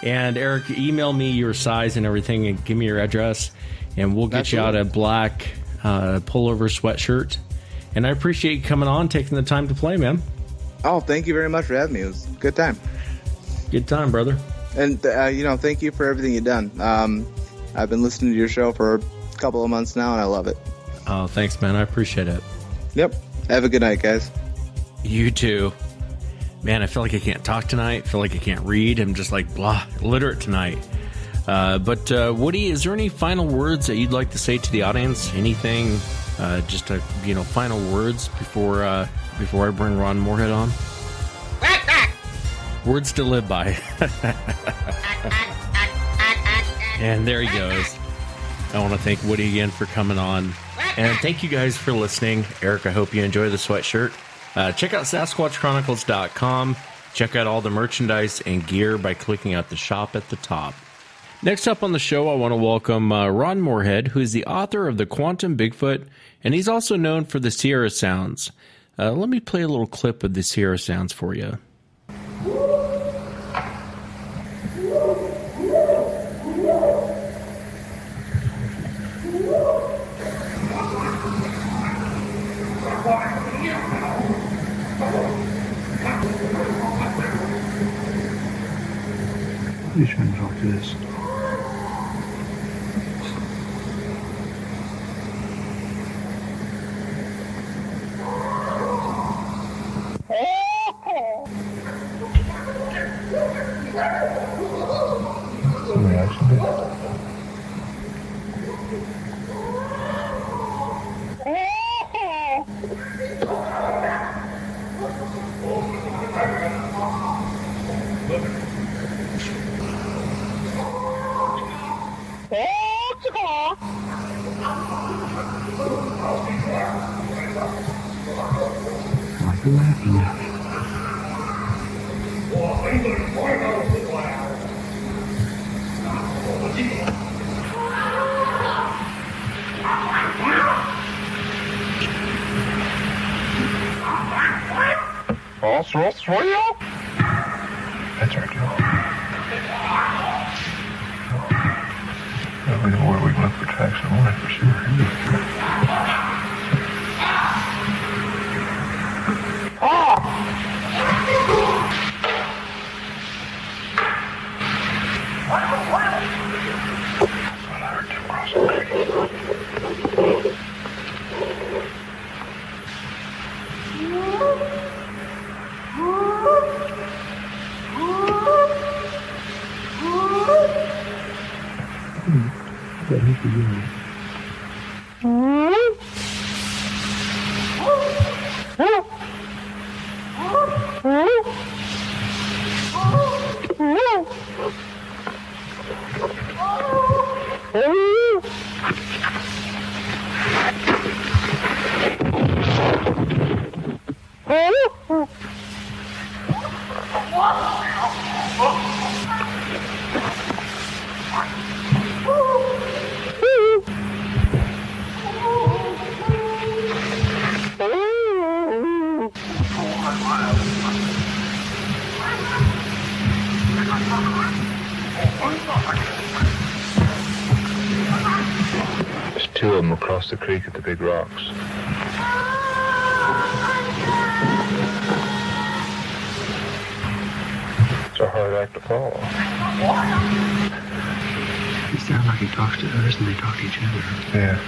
Speaker 7: And Eric, email me your size and everything and give me your address, and we'll get you out a black pullover sweatshirt. And I appreciate you coming on, taking the time to play, man.
Speaker 9: Oh, thank you very much for having me. It was a good time.
Speaker 7: Good time, brother.
Speaker 9: And, thank you for everything you've done. I've been listening to your show for a couple of months now, and I love it.
Speaker 7: Oh, thanks, man. I appreciate it.
Speaker 9: Yep. Have a good night, guys.
Speaker 7: You too. Man, I feel like I can't talk tonight. I feel like I can't read. I'm just like, blah, illiterate tonight. But Woody, is there any final words that you'd like to say to the audience? Anything, just final words before I bring Ron Morehead on? Words to live by. And there he goes. I want to thank Woody again for coming on. And thank you guys for listening. Eric, I hope you enjoy the sweatshirt. Check out SasquatchChronicles.com. Check out all the merchandise and gear by clicking out the shop at the top. Next up on the show, I want to welcome Ron Morehead, who is the author of the Quantum Bigfoot, and he's also known for the Sierra Sounds. Let me play a little clip of the Sierra Sounds for you.
Speaker 10: He's trying to talk to this. Somebody actually did. Like you're laughing at. That's our job. We know where we can look for tracks of life for sure. There's two of them across the creek at the big rocks. It's a hard act to follow. He sounds like he talks to us and they talk to each other. Yeah.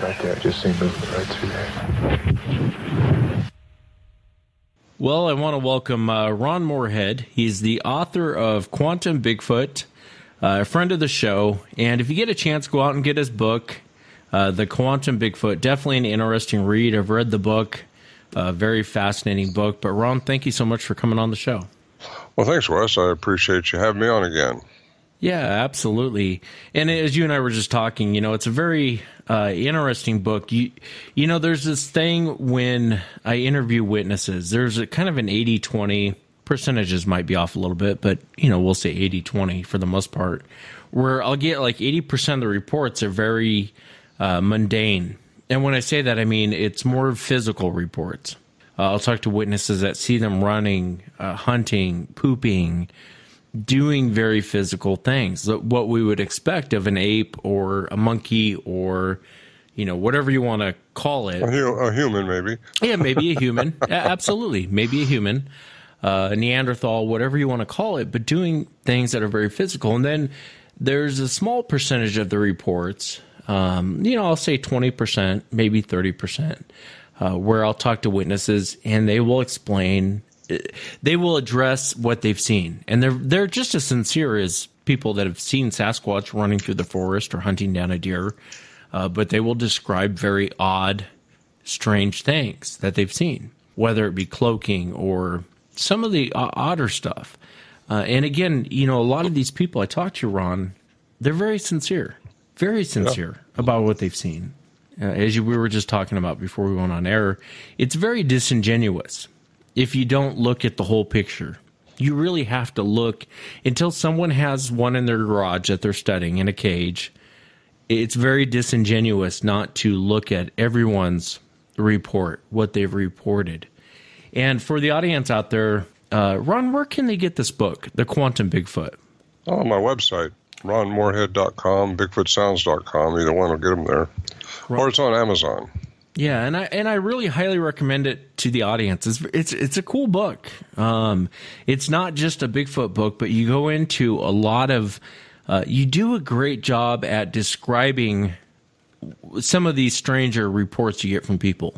Speaker 10: Right there, I just seen movement right through there.
Speaker 7: Well, I want to welcome Ron Morehead. He's the author of Quantum Bigfoot, a friend of the show. And if you get a chance, go out and get his book, The Quantum Bigfoot. Definitely an interesting read. I've read the book. Very fascinating book. But Ron, thank you so much for coming on the show.
Speaker 11: Well, thanks, Wes. I appreciate you having me on again.
Speaker 7: Yeah, absolutely. And as you and I were just talking, you know, it's a very interesting book. You know, there's this thing when I interview witnesses, there's a kind of an 80-20, percentages might be off a little bit, but, you know, we'll say 80-20 for the most part, where I'll get like 80% of the reports are very mundane. And when I say that, I mean it's more physical reports. I'll talk to witnesses that see them running, hunting, pooping, doing very physical things, what we would expect of an ape or a monkey or, you know, whatever you want to call it.
Speaker 11: A human, maybe.
Speaker 7: Yeah, maybe a human. Absolutely. Maybe a human, a Neanderthal, whatever you want to call it, but doing things that are very physical. And then there's a small percentage of the reports, you know, I'll say 20%, maybe 30%, where I'll talk to witnesses and they will explain, they will address what they've seen. And they're just as sincere as people that have seen Sasquatch running through the forest or hunting down a deer. But they will describe very odd, strange things that they've seen, whether it be cloaking or some of the odder stuff. And again, you know, a lot of these people I talked to, Ron, they're very sincere about what they've seen. We were just talking about before we went on air, it's very disingenuous if you don't look at the whole picture. You really have to look until someone has one in their garage that they're studying in a cage. It's very disingenuous not to look at everyone's report, what they've reported. And for the audience out there, Ron, where can they get this book, The Quantum Bigfoot?
Speaker 11: Oh, my website, ronmorehead.com, bigfootsounds.com. Either one will get them there. Right. Or it's on Amazon.
Speaker 7: Yeah, and I really highly recommend it to the audience. It's a cool book. It's not just a Bigfoot book, but you go into a lot of you do a great job at describing some of these stranger reports you get from people.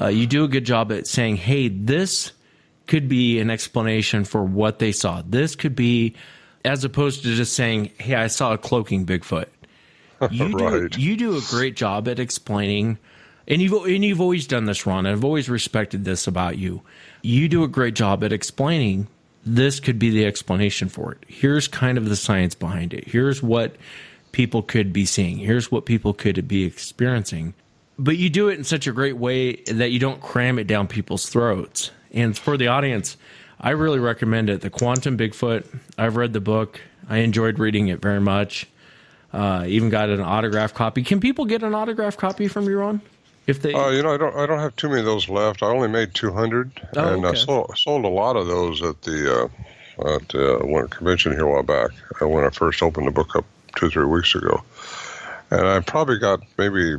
Speaker 7: You do a good job at saying, hey, this could be an explanation for what they saw. This could be, as opposed to just saying, hey, I saw a cloaking Bigfoot. You do a great job at explaining, and you've always done this, Ron. I've always respected this about you. You do a great job at explaining this could be the explanation for it. Here's kind of the science behind it. Here's what people could be seeing. Here's what people could be experiencing. But you do it in such a great way that you don't cram it down people's throats. And for the audience, I really recommend it. The Quantum Bigfoot. I've read the book. I enjoyed reading it very much. Even got an autographed copy. Can people get an autographed copy from you, Ron? If they,
Speaker 11: I don't have too many of those left. I only made 200, and I sold a lot of those at the one convention here a while back when I first opened the book up 2 or 3 weeks ago. And I probably got maybe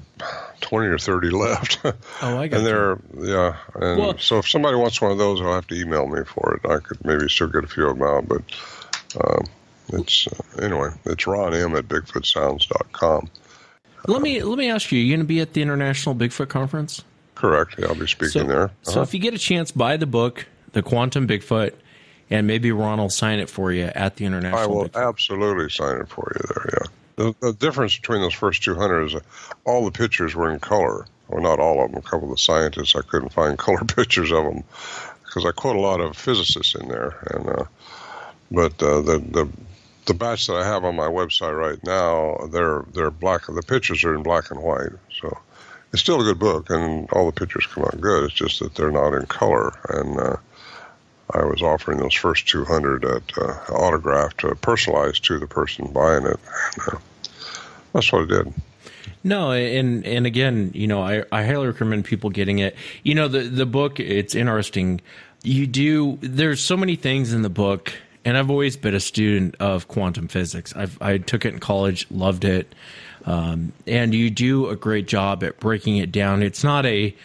Speaker 11: 20 or 30 left.
Speaker 7: Oh, I got
Speaker 11: and they're, yeah. And so if somebody wants one of those, they'll have to email me for it. I could maybe still get a few of them out, but it's, anyway, it's Ron M at bigfootsounds.com.
Speaker 7: Let me ask you, are you going to be at the International Bigfoot Conference?
Speaker 11: Correct. Yeah, I'll be speaking there.
Speaker 7: So if you get a chance, buy the book, The Quantum Bigfoot, and maybe Ron will sign it for you at the International
Speaker 11: I will
Speaker 7: Bigfoot.
Speaker 11: Absolutely sign it for you there, yeah. The difference between those first 200 is all the pictures were in color. Well, not all of them. A couple of the scientists, I couldn't find color pictures of them because I quote a lot of physicists in there. And but the batch that I have on my website right now, they're black. The pictures are in black and white. So it's still a good book, and all the pictures come out good. It's just that they're not in color. And I was offering those first 200 at autographed, personalized to the person buying it. And, that's what I did.
Speaker 7: No, and again, I highly recommend people getting it. The book, it's interesting. There's so many things in the book, and I've always been a student of quantum physics. I took it in college, loved it, and you do a great job at breaking it down. It's not in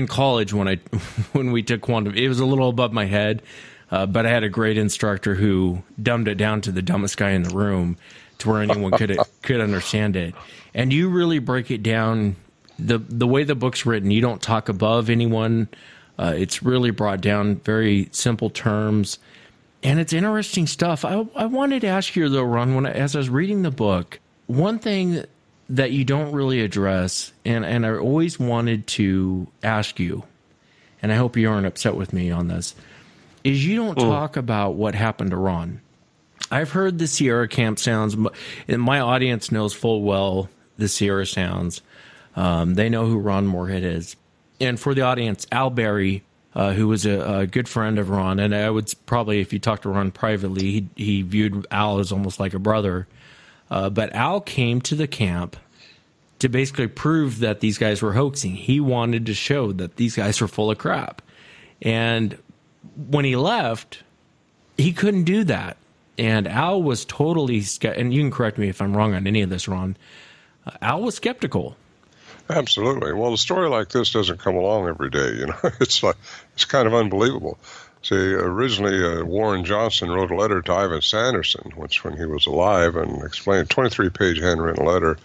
Speaker 7: college when we took quantum, it was a little above my head, but I had a great instructor who dumbed it down to the dumbest guy in the room to where anyone could understand it. And you really break it down. The way the book's written, you don't talk above anyone. It's really brought down very simple terms, and it's interesting stuff. I wanted to ask you though, Ron, as I was reading the book, one thing that you don't really address, and I always wanted to ask you, and I hope you aren't upset with me on this, is you don't talk about what happened to Ron. I've heard the Sierra camp sounds, and my audience knows full well the Sierra sounds. They know who Ron Morehead is. And for the audience, Al Berry, who was a good friend of Ron, and I would probably, if you talk to Ron privately, he viewed Al as almost like a brother. But Al came to the camp to basically prove that these guys were hoaxing. He wanted to show that these guys were full of crap. And when he left, he couldn't do that. And Al was totally, and you can correct me if I'm wrong on any of this, Ron, Al was skeptical.
Speaker 11: Absolutely. Well, a story like this doesn't come along every day. It's kind of unbelievable. See, originally Warren Johnson wrote a letter to Ivan Sanderson, when he was alive, and explained a 23-page handwritten letter.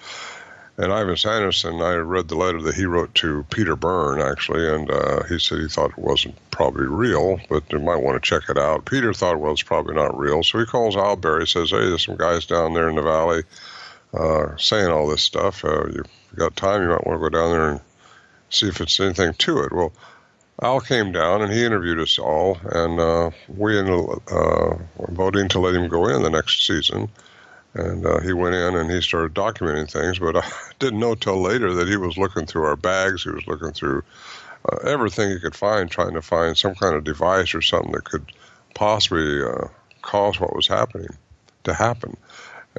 Speaker 11: And Ivan Sanderson, I read the letter that he wrote to Peter Byrne, actually, and he said he thought it wasn't probably real, but you might want to check it out. Peter thought, well, it's probably not real. So he calls Al Berry, says, hey, there's some guys down there in the valley saying all this stuff. You've got time, you might want to go down there and see if it's anything to it. Well, Al came down, and he interviewed us all, and we ended up voting to let him go in the next season. And he went in and he started documenting things, but I didn't know till later that he was looking through our bags. He was looking through everything he could find, trying to find some kind of device or something that could possibly cause what was happening to happen.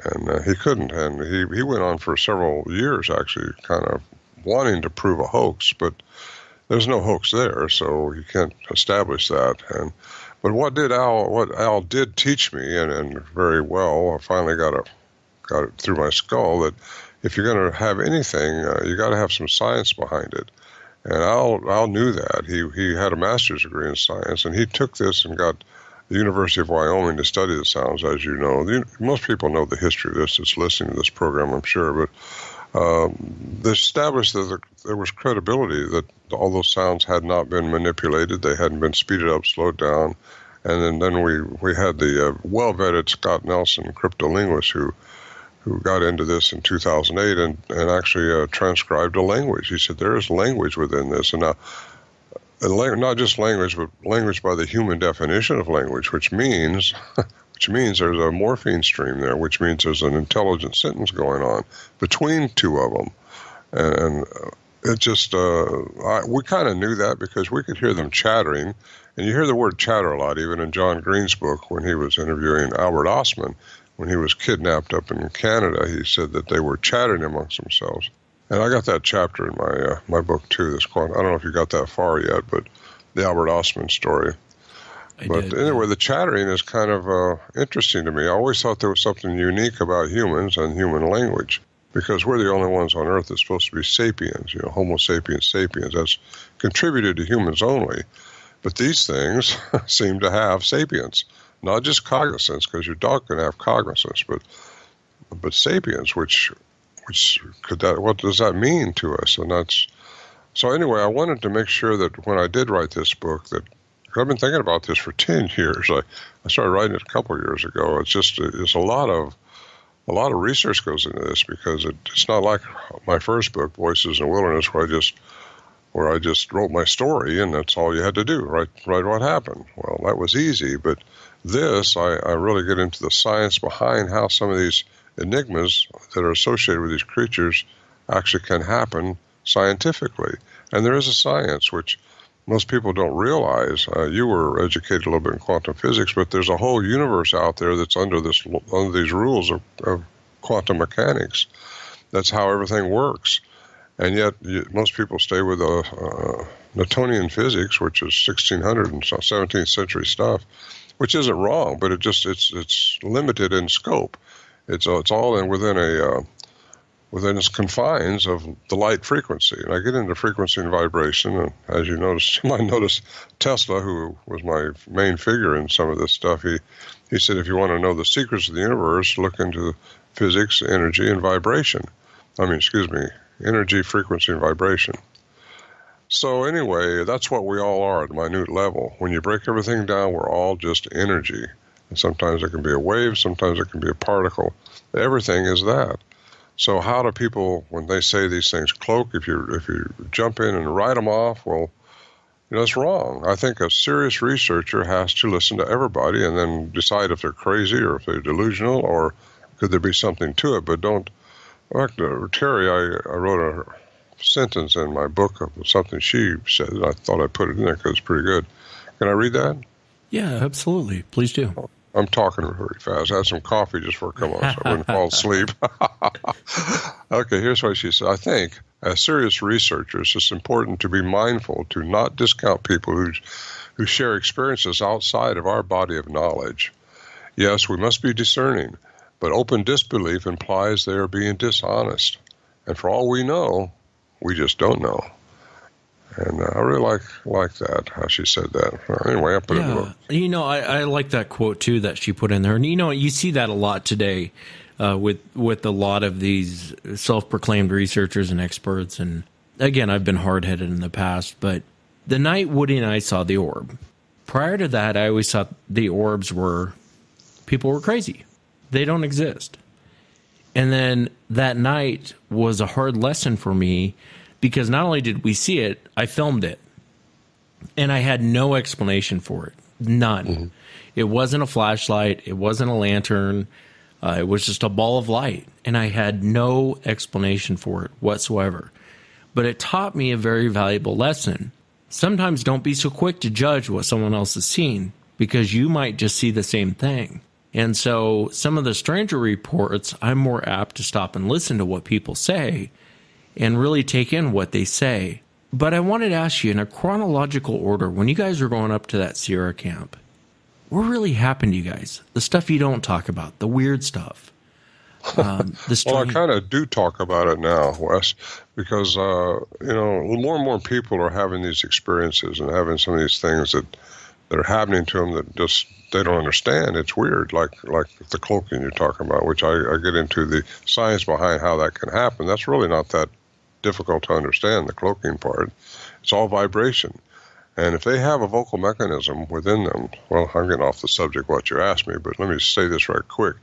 Speaker 11: And he couldn't. And he went on for several years, actually, kind of wanting to prove a hoax, but there's no hoax there, so you can't establish that. But what Al did teach me, and very well, I finally got it through my skull, that if you're going to have anything, you got to have some science behind it. And Al knew that. He had a master's degree in science, and he took this and got the University of Wyoming to study the sounds, as you know. Most people know the history of this that's listening to this program, I'm sure, but they established that there was credibility that all those sounds had not been manipulated, they hadn't been speeded up, slowed down, and then we had the well-vetted Scott Nelson, cryptolinguist, who got into this in 2008 and actually transcribed a language. He said there is language within this, and now not just language, but language by the human definition of language, which means there's a morphine stream there, which means there's an intelligent sentence going on between two of them. And it just, we kind of knew that because we could hear them chattering. And you hear the word chatter a lot, even in John Green's book when he was interviewing Albert Ostman. When he was kidnapped up in Canada, he said that they were chattering amongst themselves. And I got that chapter in my book, too. I don't know if you got that far yet, but the Albert Ostman story. But anyway, the chattering is kind of interesting to me. I always thought there was something unique about humans and human language because we're the only ones on Earth that's supposed to be sapiens, Homo sapiens sapiens. That's contributed to humans only. But these things seem to have sapience, not just cognizance, because your dog can have cognizance, but sapience, what does that mean to us? And so anyway, I wanted to make sure that when I did write this book that I've been thinking about this for 10 years. I started writing it a couple of years ago. It's a lot of research goes into this because it's not like my first book, Voices in the Wilderness, where I just wrote my story and that's all you had to do, write what happened. Well, that was easy, but this, I really get into the science behind how some of these enigmas that are associated with these creatures actually can happen scientifically. And there is a science which most people don't realize. You were educated a little bit in quantum physics, but there's a whole universe out there that's under these rules of quantum mechanics. That's how everything works. And yet most people stay with Newtonian physics, which is 1600 and 17th century stuff, which isn't wrong, but it's limited in scope. It's all within its confines of the light frequency. And I get into frequency and vibration, and as you might notice Tesla, who was my main figure in some of this stuff, he said, if you want to know the secrets of the universe, look into physics, energy, and vibration. Energy, frequency, and vibration. So anyway, that's what we all are at a minute level. When you break everything down, we're all just energy. And sometimes it can be a wave, sometimes it can be a particle. Everything is that. So how do people, when they say these things, cloak? If you jump in and write them off, well, it's wrong. I think a serious researcher has to listen to everybody and then decide if they're crazy or if they're delusional or could there be something to it. But don't. Terry, I wrote a sentence in my book of something she said. And I thought I'd put it in there because it's pretty good. Can I read that?
Speaker 7: Yeah, absolutely. Please do.
Speaker 11: I'm talking very fast. I had some coffee just before I come on, so I wouldn't fall asleep. Okay, here's what she said. I think, as serious researchers, it's important to be mindful to not discount people who share experiences outside of our body of knowledge. Yes, we must be discerning, but open disbelief implies they are being dishonest. And for all we know, we just don't know. And I really like that, how she said that. Anyway, I put it in the book.
Speaker 7: I like that quote, too, that she put in there. And, you see that a lot today with a lot of these self-proclaimed researchers and experts. And, again, I've been hard-headed in the past. But the night Woody and I saw the orb, prior to that, I always thought the orbs people were crazy. They don't exist. And then that night was a hard lesson for me because not only did we see it, I filmed it. And I had no explanation for it. None. Mm-hmm. It wasn't a flashlight. It wasn't a lantern. It was just a ball of light, and I had no explanation for it whatsoever. But it taught me a very valuable lesson. Sometimes don't be so quick to judge what someone else has seen, because you might just see the same thing. And so some of the stranger reports, I'm more apt to stop and listen to what people say and really take in what they say. But I wanted to ask you, in a chronological order, when you guys were going up to that Sierra camp, what really happened to you guys? The stuff you don't talk about, the weird stuff.
Speaker 11: Well, I kind of do talk about it now, Wes, because, more and more people are having these experiences and having some of these things that are happening to them that just they don't understand. It's weird, like the cloaking you're talking about, which I get into the science behind how that can happen. That's really not that difficult to understand, the cloaking part. It's all vibration. And if they have a vocal mechanism within them, well, I'm getting off the subject what you asked me, but let me say this right quick.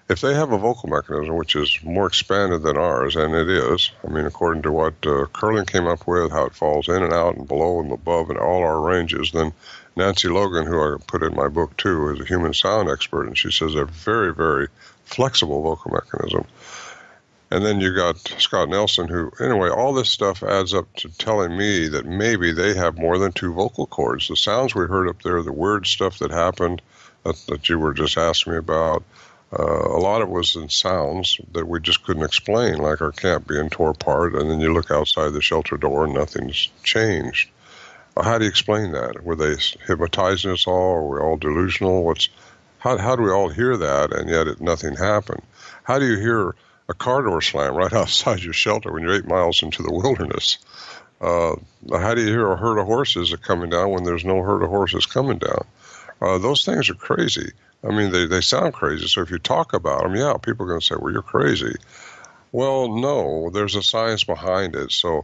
Speaker 11: If they have a vocal mechanism which is more expanded than ours, and it is, I mean, according to what Curlin came up with, how it falls in and out and below and above in all our ranges, then Nancy Logan, who I put in my book too, is a human sound expert, and she says they're very, very flexible vocal mechanism. And then you got Scott Nelson, who, anyway, all this stuff adds up to telling me that maybe they have more than 2 vocal cords. The sounds we heard up there, the weird stuff that happened that you were just asking me about, a lot of it was in sounds that we just couldn't explain, like our camp being tore apart, and then you look outside the shelter door and nothing's changed. How do you explain that? Were they hypnotizing us all? Are we all delusional? How do we all hear that, and yet nothing happened? How do you hear a car door slam right outside your shelter when you're 8 miles into the wilderness? How do you hear a herd of horses coming down when there's no herd of horses coming down? Those things are crazy. I mean, they sound crazy. So if you talk about them, yeah, people are going to say, well, you're crazy. Well, no, there's a science behind it. So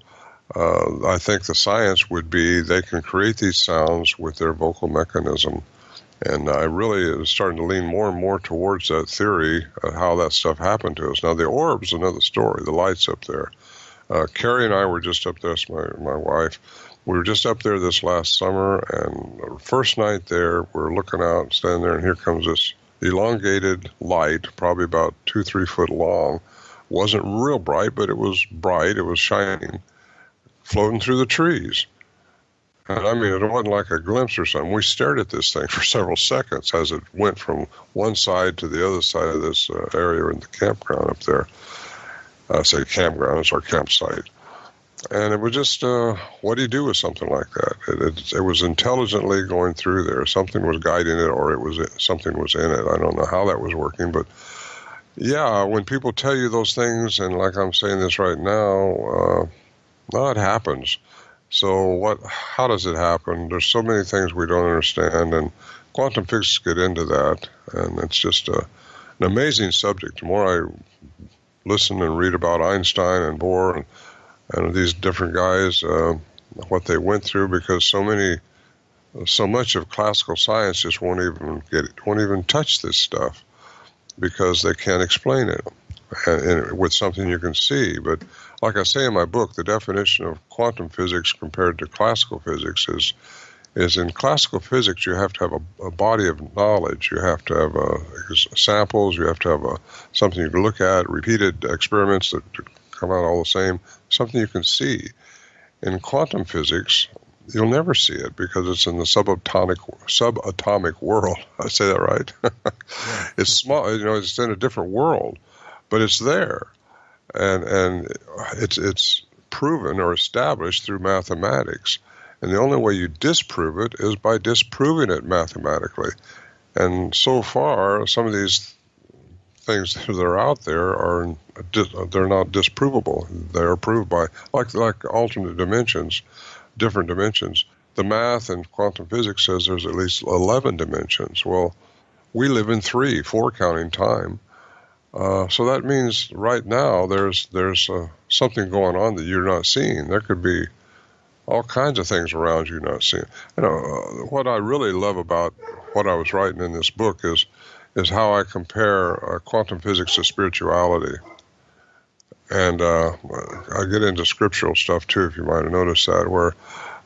Speaker 11: I think the science would be they can create these sounds with their vocal mechanism. And I really am starting to lean more and more towards that theory of how that stuff happened to us. Now, the orb's another story, the lights up there. Carrie and I were just up there, that's my wife. We were just up there this last summer, and the first night there, we're looking out, standing there, and here comes this elongated light, probably about 2-3 foot long. Wasn't real bright, but it was bright. It was shining, floating through the trees. And I mean, it wasn't like a glimpse or something. We stared at this thing for several seconds as it went from one side to the other side of this area in the campground up there. I say campground, it's our campsite. And it was just, what do you do with something like that? It was intelligently going through there. Something was guiding it, or something was in it. I don't know how that was working, but yeah, when people tell you those things, and like I'm saying this right now, it happens. So how does it happen? There's so many things we don't understand, and quantum physics get into that, and it's just an amazing subject. The more I listen and read about Einstein and Bohr and these different guys, what they went through, because so much of classical science just won't even touch this stuff because they can't explain it and with something you can see. But like I say in my book, the definition of quantum physics compared to classical physics is in classical physics you have to have a body of knowledge. You have to have samples. You have to have something you can look at, repeated experiments that come out all the same, something you can see. In quantum physics, you'll never see it because it's in the subatomic world. I say that right? It's small. It's in a different world, but it's there. And it's proven or established through mathematics. And the only way you disprove it is by disproving it mathematically. And so far, some of these things that are out there they're not disprovable. They're proved by, like alternate dimensions, different dimensions. The math and quantum physics says there's at least 11 dimensions. Well, we live in 4 counting time. So that means right now there's something going on that you're not seeing. There could be all kinds of things around you not seeing. What I really love about what I was writing in this book is how I compare quantum physics to spirituality. And I get into scriptural stuff too, if you might have noticed that, where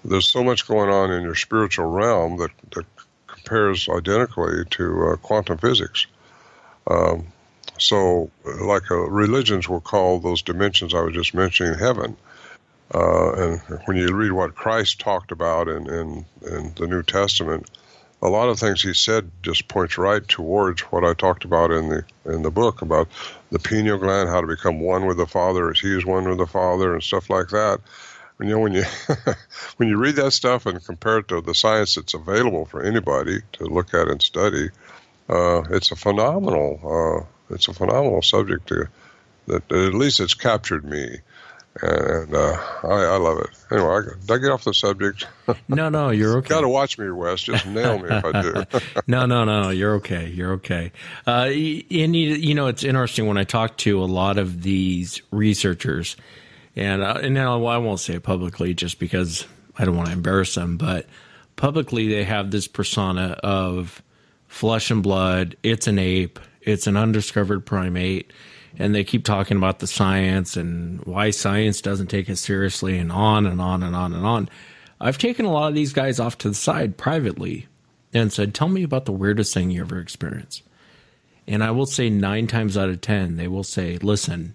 Speaker 11: there's so much going on in your spiritual realm that compares identically to quantum physics. So, like religions will call those dimensions I was just mentioning heaven. And when you read what Christ talked about in the New Testament, a lot of things he said just points right towards what I talked about in the book about the pineal gland, how to become one with the Father as he is one with the Father, and stuff like that. And, when you when you read that stuff and compare it to the science that's available for anybody to look at and study, it's a phenomenal subject that at least it's captured me. And I love it. Anyway, did I get off the subject?
Speaker 7: No, you're okay.
Speaker 11: Got to watch me, Wes. Just nail me if I do.
Speaker 7: No, you're okay. You're okay. And it's interesting when I talk to a lot of these researchers, and I won't say it publicly just because I don't want to embarrass them, but publicly they have this persona of flesh and blood. It's an ape. It's an undiscovered primate. And they keep talking about the science and why science doesn't take it seriously and on and on and on and on. I've taken a lot of these guys off to the side privately and said, tell me about the weirdest thing you ever experienced. And I will say 9 times out of 10, they will say, listen,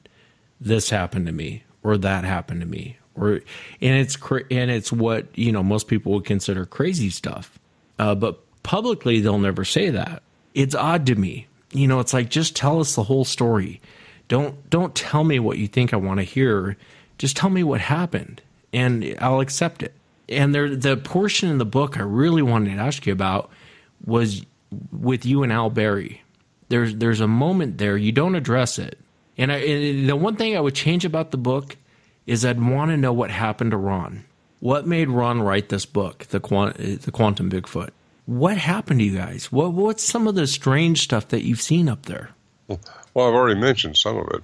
Speaker 7: this happened to me or that happened to me. And it's what, most people would consider crazy stuff. But publicly, they'll never say that. It's odd to me. It's like, just tell us the whole story. Don't tell me what you think I want to hear. Just tell me what happened, and I'll accept it. And the portion in the book I really wanted to ask you about was with you and Al Berry. There's a moment there you don't address it, and the one thing I would change about the book is I'd want to know what happened to Ron. What made Ron write this book, the Quantum Bigfoot? What happened to you guys? What's some of the strange stuff that you've seen up there?
Speaker 11: Well, I've already mentioned some of it.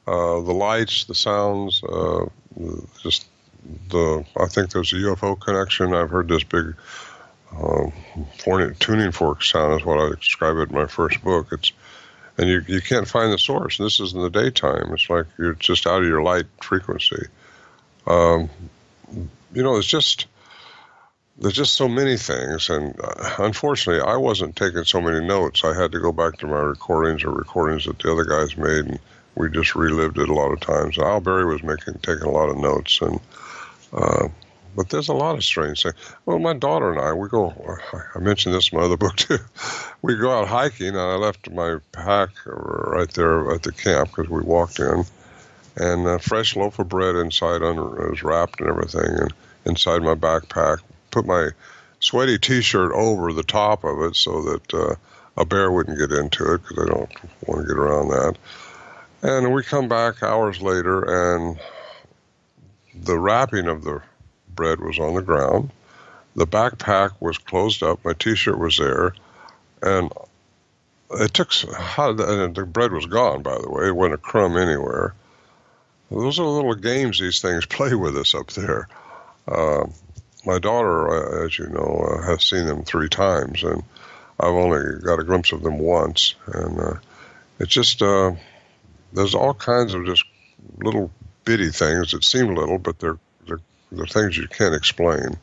Speaker 11: The lights, the sounds, I think there's a UFO connection. I've heard this big tuning fork sound is what I describe it in my first book. And you can't find the source. This is in the daytime. It's like you're just out of your light frequency. There's just so many things, and unfortunately, I wasn't taking so many notes. I had to go back to my recordings that the other guys made, and we just relived it a lot of times. Al Berry was taking a lot of notes, and but there's a lot of strange things. Well, my daughter and I mentioned this in my other book too. We go out hiking, and I left my pack right there at the camp because we walked in, and a fresh loaf of bread inside it was wrapped and everything, and inside my backpack. Put my sweaty T-shirt over the top of it so that a bear wouldn't get into it because I don't want to get around that. And we come back hours later, and the wrapping of the bread was on the ground. The backpack was closed up. My T-shirt was there, and the bread was gone, by the way. It wasn't a crumb anywhere. Those are the little games these things play with us up there. My daughter, as you know, has seen them 3 times, and I've only got a glimpse of them once. And it's just, there's all kinds of just little bitty things that seem little, but they're things you can't explain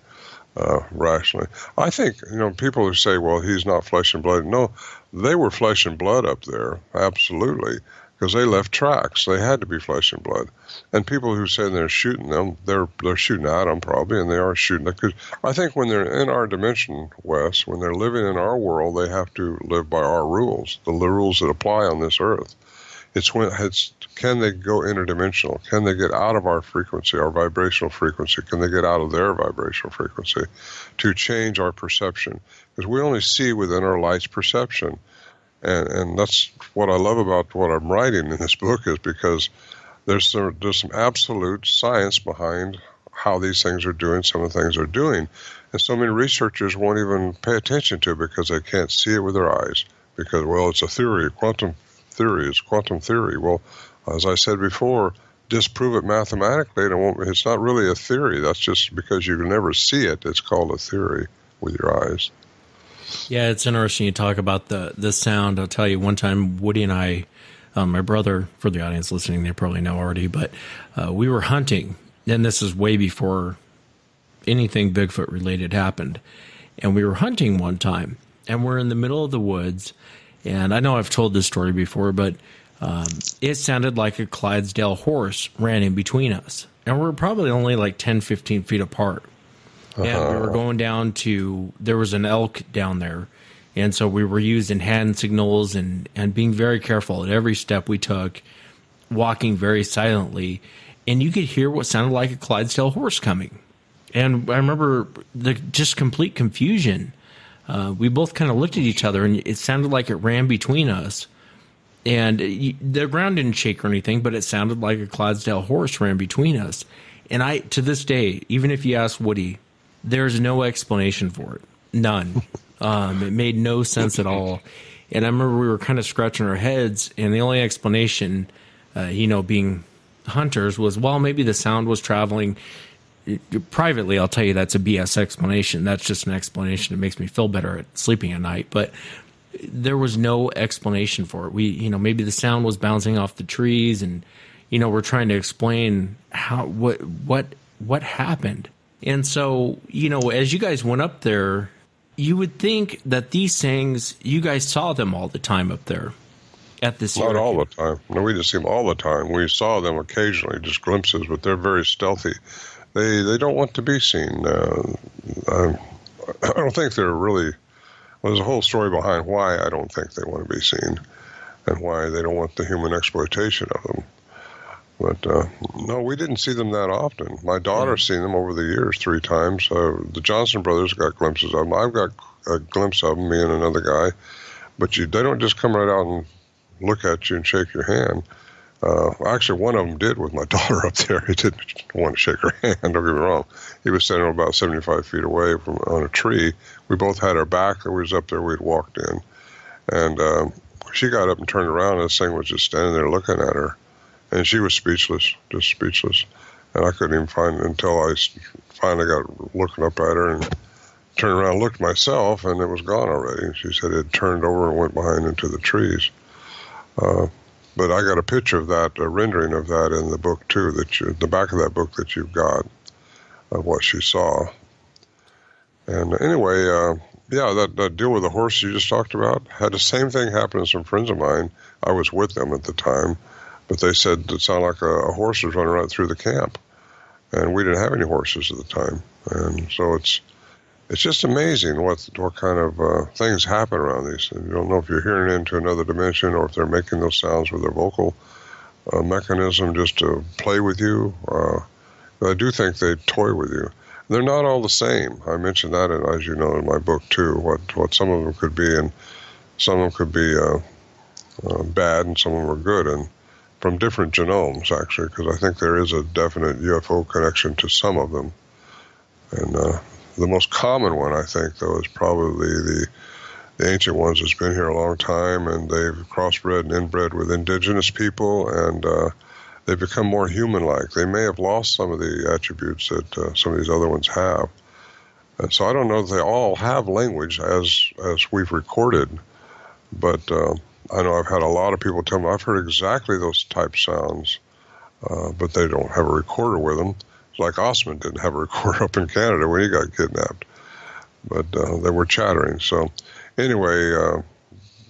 Speaker 11: rationally. I think, people who say, well, he's not flesh and blood. No, they were flesh and blood up there, absolutely, because they left tracks. They had to be flesh and blood. And people who say they're shooting them, they're shooting at them probably, and they are shooting them. Because I think when they're in our dimension, Wes, when they're living in our world, they have to live by our rules, the rules that apply on this earth. Can they go interdimensional? Can they get out of our frequency, our vibrational frequency? Can they get out of their vibrational frequency to change our perception? Because we only see within our light's perception. And that's what I love about what I'm writing in this book is because there's some absolute science behind how these things are doing, some of the things they're doing. And so many researchers won't even pay attention to it because they can't see it with their eyes. Because, well, it's a theory. Quantum theory is quantum theory. Well, as I said before, disprove it mathematically, and it's not really a theory. That's just because you can never see it. It's called a theory with your eyes.
Speaker 7: Yeah, it's interesting you talk about the sound. I'll tell you, one time Woody and I, my brother, for the audience listening, they probably know already, but we were hunting, and this is way before anything Bigfoot related happened. And we were hunting one time, and we're in the middle of the woods, and I know I've told this story before, but it sounded like a Clydesdale horse ran in between us. And we're probably only like 10, 15 feet apart. And we were going down to, there was an elk down there. And so we were using hand signals and being very careful at every step we took, walking very silently. And you could hear what sounded like a Clydesdale horse coming. And I remember the just complete confusion. We both kind of looked at each other, and it sounded like it ran between us. And the ground didn't shake or anything, but it sounded like a Clydesdale horse ran between us. And to this day, even if you ask Woody, there's no explanation for it. None. It made no sense at all. And I remember we were kind of scratching our heads, and the only explanation, being hunters, was, well, maybe the sound was traveling. Privately, I'll tell you that's a BS explanation. That's just an explanation. It makes me feel better at sleeping at night. But there was no explanation for it. Maybe the sound was bouncing off the trees, and we're trying to explain what happened. And so, as you guys went up there, you would think that these things, you guys saw them all the time up there at this.
Speaker 11: Not all the time. No, we didn't see them all the time. We saw them occasionally, just glimpses, but they're very stealthy. They don't want to be seen. I don't think they're really. Well, there's a whole story behind why I don't think they want to be seen, and why they don't want the human exploitation of them. But no, we didn't see them that often. My daughter's seen them over the years 3 times. The Johnson brothers got glimpses of them. I've got a glimpse of them, me and another guy. But they don't just come right out and look at you and shake your hand. Actually, one of them did with my daughter up there. He didn't want to shake her hand, don't get me wrong. He was standing about 75 feet away on a tree. We both had our back. We was up there. We'd walked in. And she got up and turned around, and this thing was just standing there looking at her. And she was speechless, just speechless. And I couldn't even find it until I finally got looking up at her and turned around and looked myself, and it was gone already. And she said it turned over and went behind into the trees. But I got a picture of that, a rendering of that in the book, too, the back of that book that you've got, of what she saw. And anyway, that deal with the horse you just talked about, had the same thing happen to some friends of mine. I was with them at the time. But they said it sounded like a horse was running right through the camp. And we didn't have any horses at the time. And so it's just amazing what kind of things happen around these. And you don't know if you're hearing into another dimension or if they're making those sounds with their vocal mechanism just to play with you. I do think they toy with you. They're not all the same. I mentioned that, as you know, in my book, too, what some of them could be. And some of them could be bad and some of them are good. And from different genomes, actually, because I think there is a definite UFO connection to some of them. And the most common one, I think, though, is probably the ancient ones that's been here a long time, and they've crossbred and inbred with indigenous people, and they've become more human-like. They may have lost some of the attributes that some of these other ones have. And so I don't know that they all have language as we've recorded, but I know I've had a lot of people tell me, I've heard exactly those type sounds, but they don't have a recorder with them. It's like Osmond didn't have a recorder up in Canada when he got kidnapped, but they were chattering. So anyway,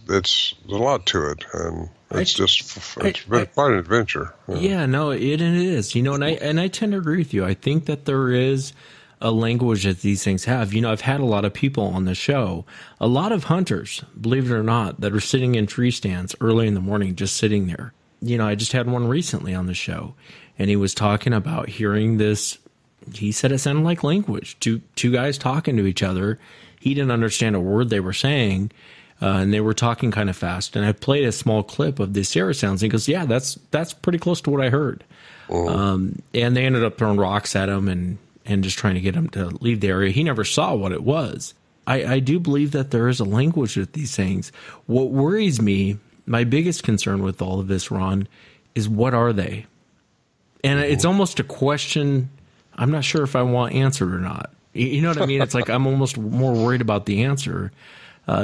Speaker 11: there's a lot to it, and it's been quite an adventure.
Speaker 7: Yeah, no, it is. And I tend to agree with you. I think that there is a language that these things have. I've had a lot of people on the show, a lot of hunters, believe it or not, that are sitting in tree stands early in the morning, just sitting there. I just had one recently on the show, and he was talking about hearing this. He said it sounded like language, two guys talking to each other. He didn't understand a word they were saying, and they were talking kind of fast. And I played a small clip of the Sarah sounds. And he goes, yeah, that's pretty close to what I heard. And they ended up throwing rocks at him and just trying to get him to leave the area. He never saw what it was. I do believe that there is a language with these things. What worries me, my biggest concern with all of this, Ron, is what are they? And it's almost a question I'm not sure if I want answered or not. You know what I mean? It's like I'm almost more worried about the answer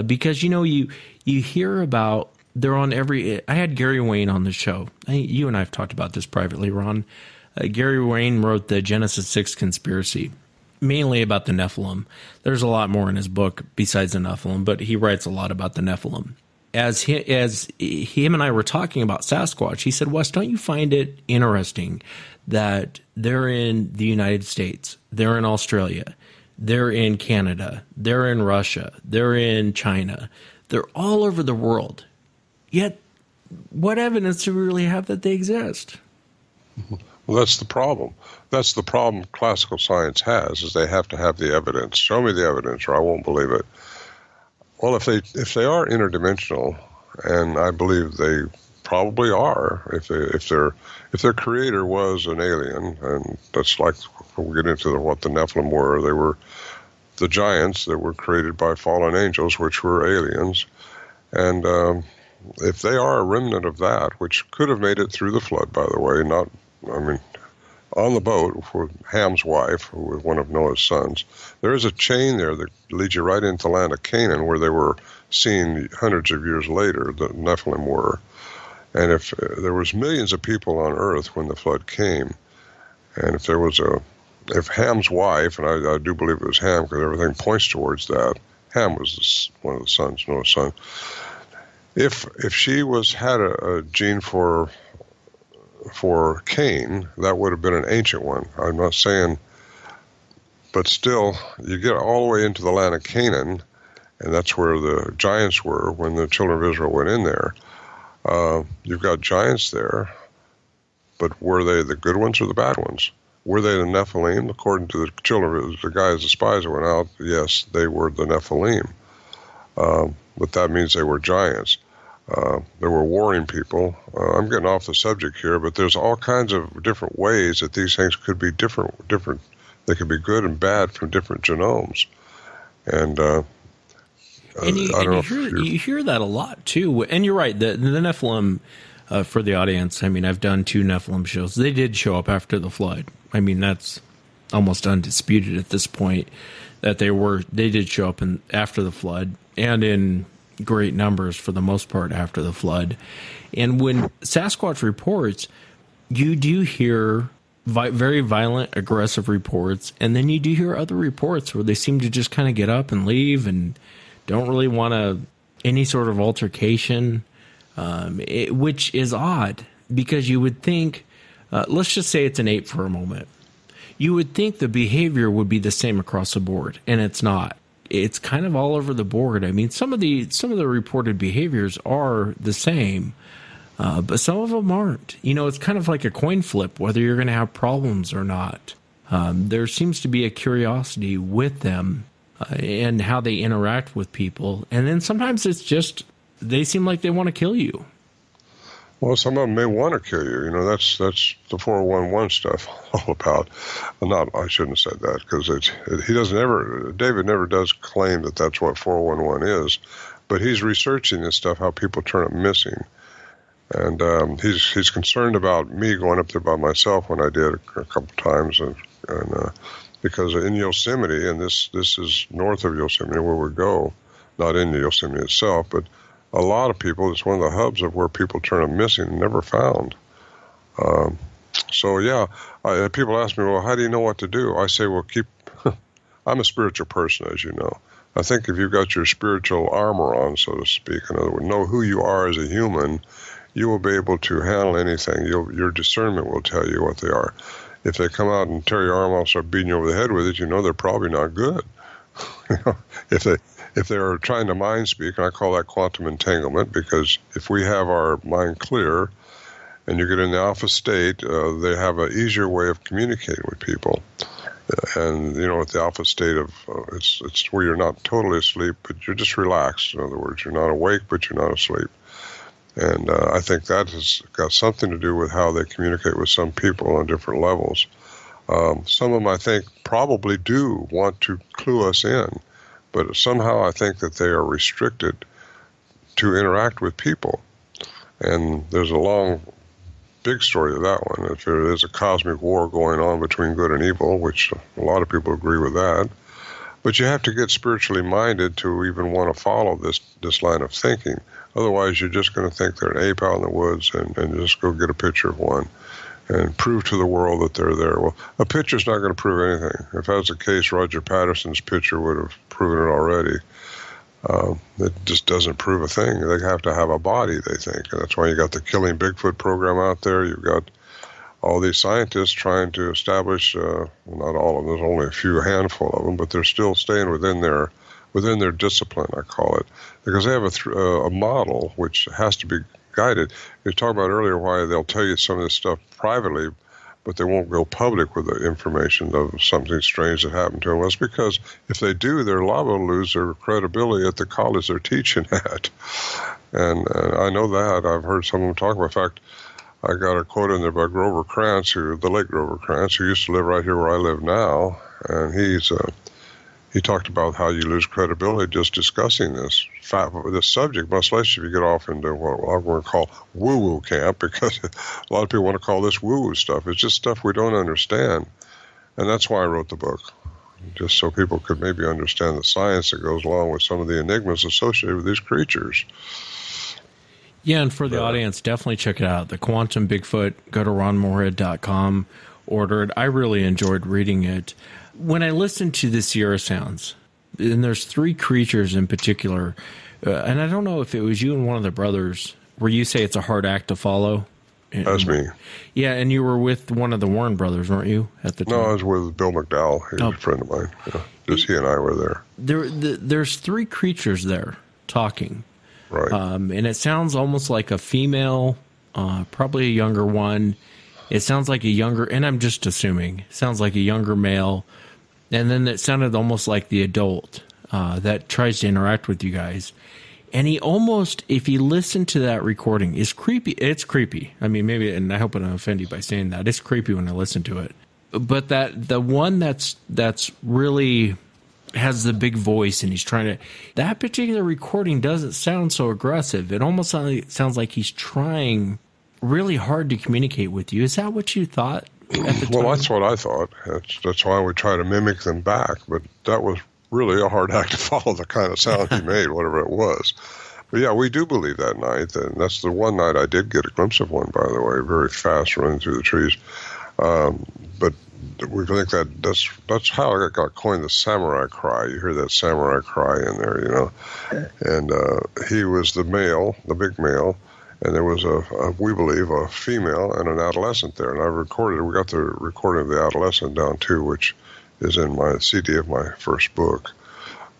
Speaker 7: because, you hear about they're on every – I had Gary Wayne on the show. You and I have talked about this privately, Ron. Gary Wayne wrote the Genesis 6 conspiracy, mainly about the Nephilim. There's a lot more in his book besides the Nephilim, but he writes a lot about the Nephilim. as him and I were talking about Sasquatch, he said, Wes, don't you find it interesting that they're in the United States, they're in Australia, they're in Canada, they're in Russia, they're in China, they're all over the world. Yet, what evidence do we really have that they exist?
Speaker 11: Well, that's the problem. That's the problem classical science has, is they have to have the evidence. Show me the evidence or I won't believe it. Well, if they are interdimensional, and I believe they probably are, if their creator was an alien, and that's like when we get into what the Nephilim were. They were the giants that were created by fallen angels, which were aliens, and if they are a remnant of that, which could have made it through the flood, by the way, on the boat with Ham's wife, who was one of Noah's sons, there is a chain there that leads you right into the land of Canaan, where they were seen hundreds of years later, the Nephilim were. And if there was millions of people on Earth when the flood came, and if Ham's wife, and I do believe it was Ham because everything points towards that, Ham was one of the sons, Noah's son. If she had a gene for Cain, that would have been an ancient one. I'm not saying, but still, you get all the way into the land of Canaan, and that's where the giants were when the children of Israel went in there. You've got giants there, but were they the good ones or the bad ones? Were they the Nephilim? According to the children, the guys, the spies that went out, yes, they were the Nephilim. But that means they were giants. They were warring people. I'm getting off the subject here, but there's all kinds of different ways that these things could be different. They could be good and bad from different genomes. And
Speaker 7: you hear that a lot too. And you're right. The Nephilim, for the audience, I mean, I've done 2 Nephilim shows. They did show up after the flood. I mean, that's almost undisputed at this point that they did show up after the flood and in great numbers for the most part after the flood. And when Sasquatch reports, you do hear very violent, aggressive reports, and then you do hear other reports where they seem to just kind of get up and leave and don't really want any sort of altercation, which is odd because you would think, let's just say it's an ape for a moment. You would think the behavior would be the same across the board, and it's not. It's kind of all over the board. I mean, some of the reported behaviors are the same, but some of them aren't. You know, it's kind of like a coin flip, whether you're going to have problems or not. There seems to be a curiosity with them and how they interact with people. And then sometimes it's just, they seem like they want to kill you.
Speaker 11: Well, some of them may want to kill you. You know, that's the 411 stuff all about. I shouldn't have said that because David never does claim that that's what 411 is, but he's researching this stuff, how people turn up missing. And he's concerned about me going up there by myself when I did a couple times, and because in Yosemite, and this is north of Yosemite where we go, not in Yosemite itself, but a lot of people, it's one of the hubs of where people turn up missing and never found. People ask me, well, how do you know what to do? I say, well, I'm a spiritual person, as you know. I think if you've got your spiritual armor on, so to speak, in other words, know who you are as a human, you will be able to handle anything. Your discernment will tell you what they are. If they come out and tear your arm off, start beating you over the head with it, you know they're probably not good. If they're trying to mind speak, and I call that quantum entanglement, because if we have our mind clear and you get in the alpha state, they have an easier way of communicating with people. And, you know, at the alpha state of, it's where you're not totally asleep, but you're just relaxed. In other words, you're not awake, but you're not asleep. And I think that has got something to do with how they communicate with some people on different levels. Some of them, I think, probably do want to clue us in, but somehow I think that they are restricted to interact with people. And there's a long, big story to that one. If there is a cosmic war going on between good and evil, which a lot of people agree with that, but you have to get spiritually minded to even want to follow this line of thinking. Otherwise, you're just going to think they're an ape out in the woods and just go get a picture of one and prove to the world that they're there. Well, a picture's not going to prove anything. If that was the case, Roger Patterson's picture would have proven it already. It just doesn't prove a thing. They have to have a body, they think. And that's why you got the Killing Bigfoot program out there. You've got all these scientists trying to establish, well, not all of them, there's only a handful of them, but they're still staying within their discipline, I call it, because they have a model which has to be guided. You talked about earlier why they'll tell you some of this stuff privately, but they won't go public with the information of something strange that happened to them. Well, it's because if they do, they're liable to lose their credibility at the college they're teaching at. And I know that. I've heard some of them talk about. In fact, I got a quote in there by Grover Krantz, the late Grover Krantz, who used to live right here where I live now, and he talked about how you lose credibility just discussing this subject, much less if you get off into what I'm going to call woo-woo camp, because a lot of people want to call this woo-woo stuff. It's just stuff we don't understand, and that's why I wrote the book, just so people could maybe understand the science that goes along with some of the enigmas associated with these creatures.
Speaker 7: Yeah, and for the audience, definitely check it out. The Quantum Bigfoot, go to ronmorehead.com, order it. I really enjoyed reading it. When I listened to the Sierra Sounds, and there's 3 creatures in particular, and I don't know if it was you and one of the brothers, where you say it's a hard act to follow.
Speaker 11: That's me.
Speaker 7: Yeah, and you were with one of the Warren brothers, weren't you, at the time?
Speaker 11: No, I was with Bill McDowell. He was a friend of mine. Yeah, just he and I were there.
Speaker 7: There's 3 creatures there talking.
Speaker 11: Right.
Speaker 7: And it sounds almost like a female, probably a younger one. It sounds like a younger, and I'm just assuming, sounds like a younger male. And then it sounded almost like the adult that tries to interact with you guys. And he almost, if you listen to that recording, is creepy. It's creepy. I mean, maybe, and I hope I don't offend you by saying that. It's creepy when I listen to it. But the one that's really has the big voice and he's trying to, that particular recording doesn't sound so aggressive. It almost sounds like he's trying really hard to communicate with you. Is that what you thought at the time?
Speaker 11: Well, that's what I thought. That's why we try to mimic them back. But that was really a hard act to follow, the kind of sound he made, whatever it was. But yeah, we do believe that night. And that's the one night I did get a glimpse of one, by the way, very fast running through the trees. But we think that's how I got coined the samurai cry. You hear that samurai cry in there, you know. And he was the male, the big male, and there was we believe, a female and an adolescent there. And we got the recording of the adolescent down too, which is in my CD of my first book.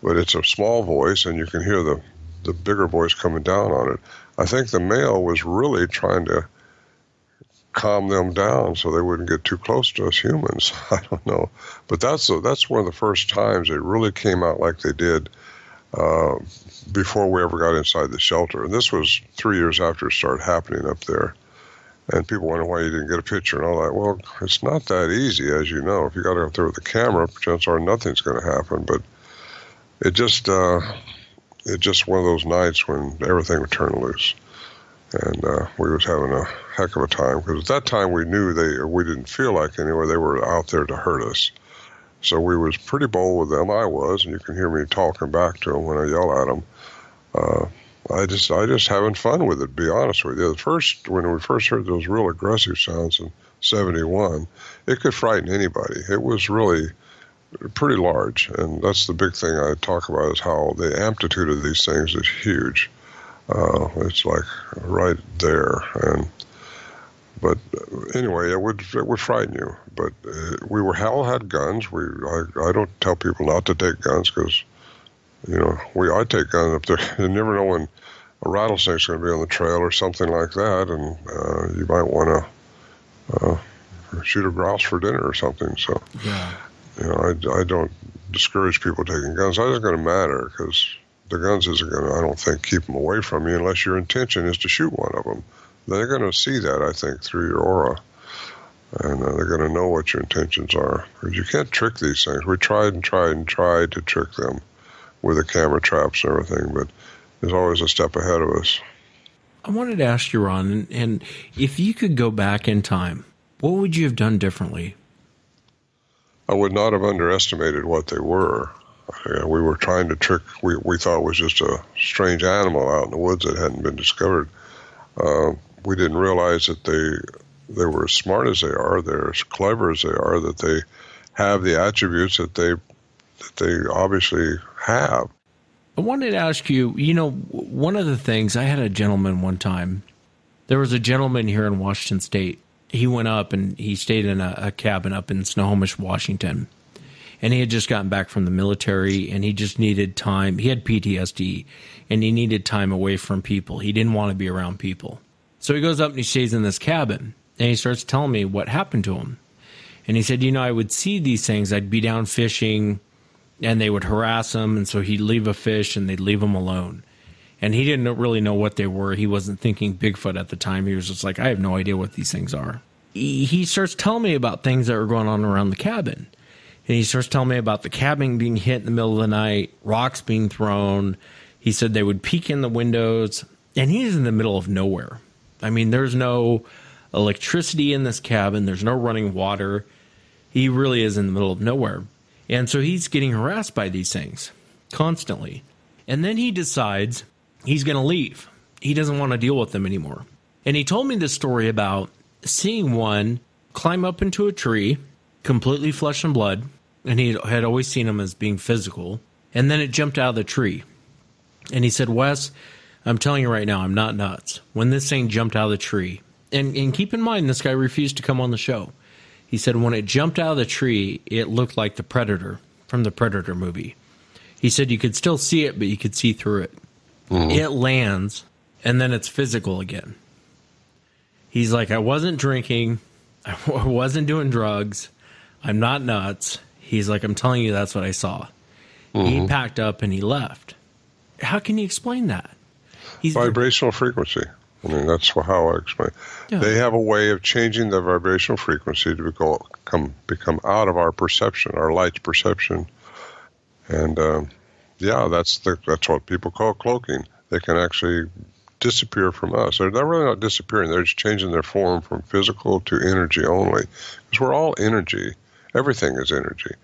Speaker 11: But it's a small voice, and you can hear the bigger voice coming down on it. I think the male was really trying to calm them down so they wouldn't get too close to us humans. I don't know. But that's one of the first times they really came out like they did before we ever got inside the shelter. And this was 3 years after it started happening up there. And people wonder why you didn't get a picture and all that. Well, it's not that easy, as you know. If you got to go up there with a camera, chances are nothing's going to happen. But it's just one of those nights when everything would turn loose. And we was having a heck of a time, because at that time we knew we didn't feel like anyway they were out there to hurt us. So we was pretty bold with them. I was, and you can hear me talking back to them when I yell at them. I just having fun with it, to be honest with you. When we first heard those real aggressive sounds in '71, it could frighten anybody. It was really pretty large, and that's the big thing I talk about, is how the amplitude of these things is huge. It's like right there, but anyway, it would frighten you. But we all had guns. I don't tell people not to take guns, because I take guns up there. You never know when a rattlesnake's going to be on the trail or something like that, and you might want to shoot a grouse for dinner or something. So
Speaker 7: yeah,
Speaker 11: I don't discourage people taking guns. That isn't going to matter, because the guns isn't going to, I don't think, keep them away from you unless your intention is to shoot one of them. They're going to see that, I think, through your aura. And they're going to know what your intentions are. Because you can't trick these things. We tried to trick them with the camera traps and everything, but there's always a step ahead of us.
Speaker 7: I wanted to ask you, Ron, and if you could go back in time, what would you have done differently?
Speaker 11: I would not have underestimated what they were. We were trying to trick, we thought it was just a strange animal out in the woods that hadn't been discovered. We didn't realize that they were as smart as they are, they're as clever as they are, that they have the attributes that they obviously have.
Speaker 7: I wanted to ask you, one of the things, I had a gentleman one time. There was a gentleman here in Washington State. He went up and he stayed in a cabin up in Snohomish, Washington. And he had just gotten back from the military, and he just needed time. He had PTSD, and he needed time away from people. He didn't want to be around people. So he goes up and he stays in this cabin, and he starts telling me what happened to him. And he said, I would see these things. I'd be down fishing, and they would harass him, and so he'd leave a fish, and they'd leave him alone. And he didn't really know what they were. He wasn't thinking Bigfoot at the time. He was just like, I have no idea what these things are. He starts telling me about things that were going on around the cabin. And he starts telling me about the cabin being hit in the middle of the night, rocks being thrown. He said they would peek in the windows. And he's in the middle of nowhere. I mean, there's no electricity in this cabin. There's no running water. He really is in the middle of nowhere. And so he's getting harassed by these things constantly. And then he decides he's going to leave. He doesn't want to deal with them anymore. And he told me this story about seeing one climb up into a tree, completely flesh and blood, and he had always seen him as being physical, and then it jumped out of the tree. And he said, Wes, I'm telling you right now, I'm not nuts. When this thing jumped out of the tree, and keep in mind, this guy refused to come on the show. He said when it jumped out of the tree, it looked like the Predator from the Predator movie. He said you could still see it, but you could see through it. Mm-hmm. It lands, and then it's physical again. He's like, I wasn't drinking. I wasn't doing drugs. I'm not nuts. He's like, I'm telling you, that's what I saw. Mm-hmm. He packed up and he left. How can you explain that?
Speaker 11: Vibrational frequency. I mean, that's how I explain. Yeah. They have a way of changing the vibrational frequency to become out of our perception, our light's perception. And that's what people call cloaking. They can actually disappear from us. They're really not disappearing. They're just changing their form from physical to energy only. Because we're all energy. Everything is energy.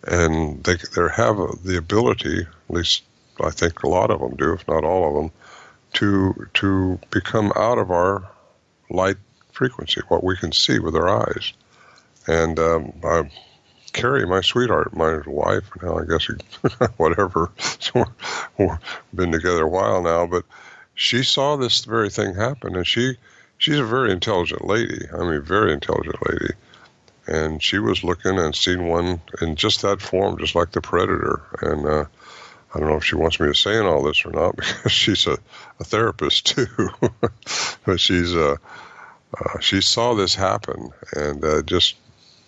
Speaker 11: And they have the ability, at least I think a lot of them do, if not all of them, to become out of our light frequency, what we can see with our eyes. And Carrie, my sweetheart, my wife, now I guess whatever, so we've been together a while now, but she saw this very thing happen, and she's a very intelligent lady. I mean, very intelligent lady. And she was looking and seen one in just that form, just like the Predator. And I don't know if she wants me to say all this or not, because she's a therapist too. But she saw this happen and just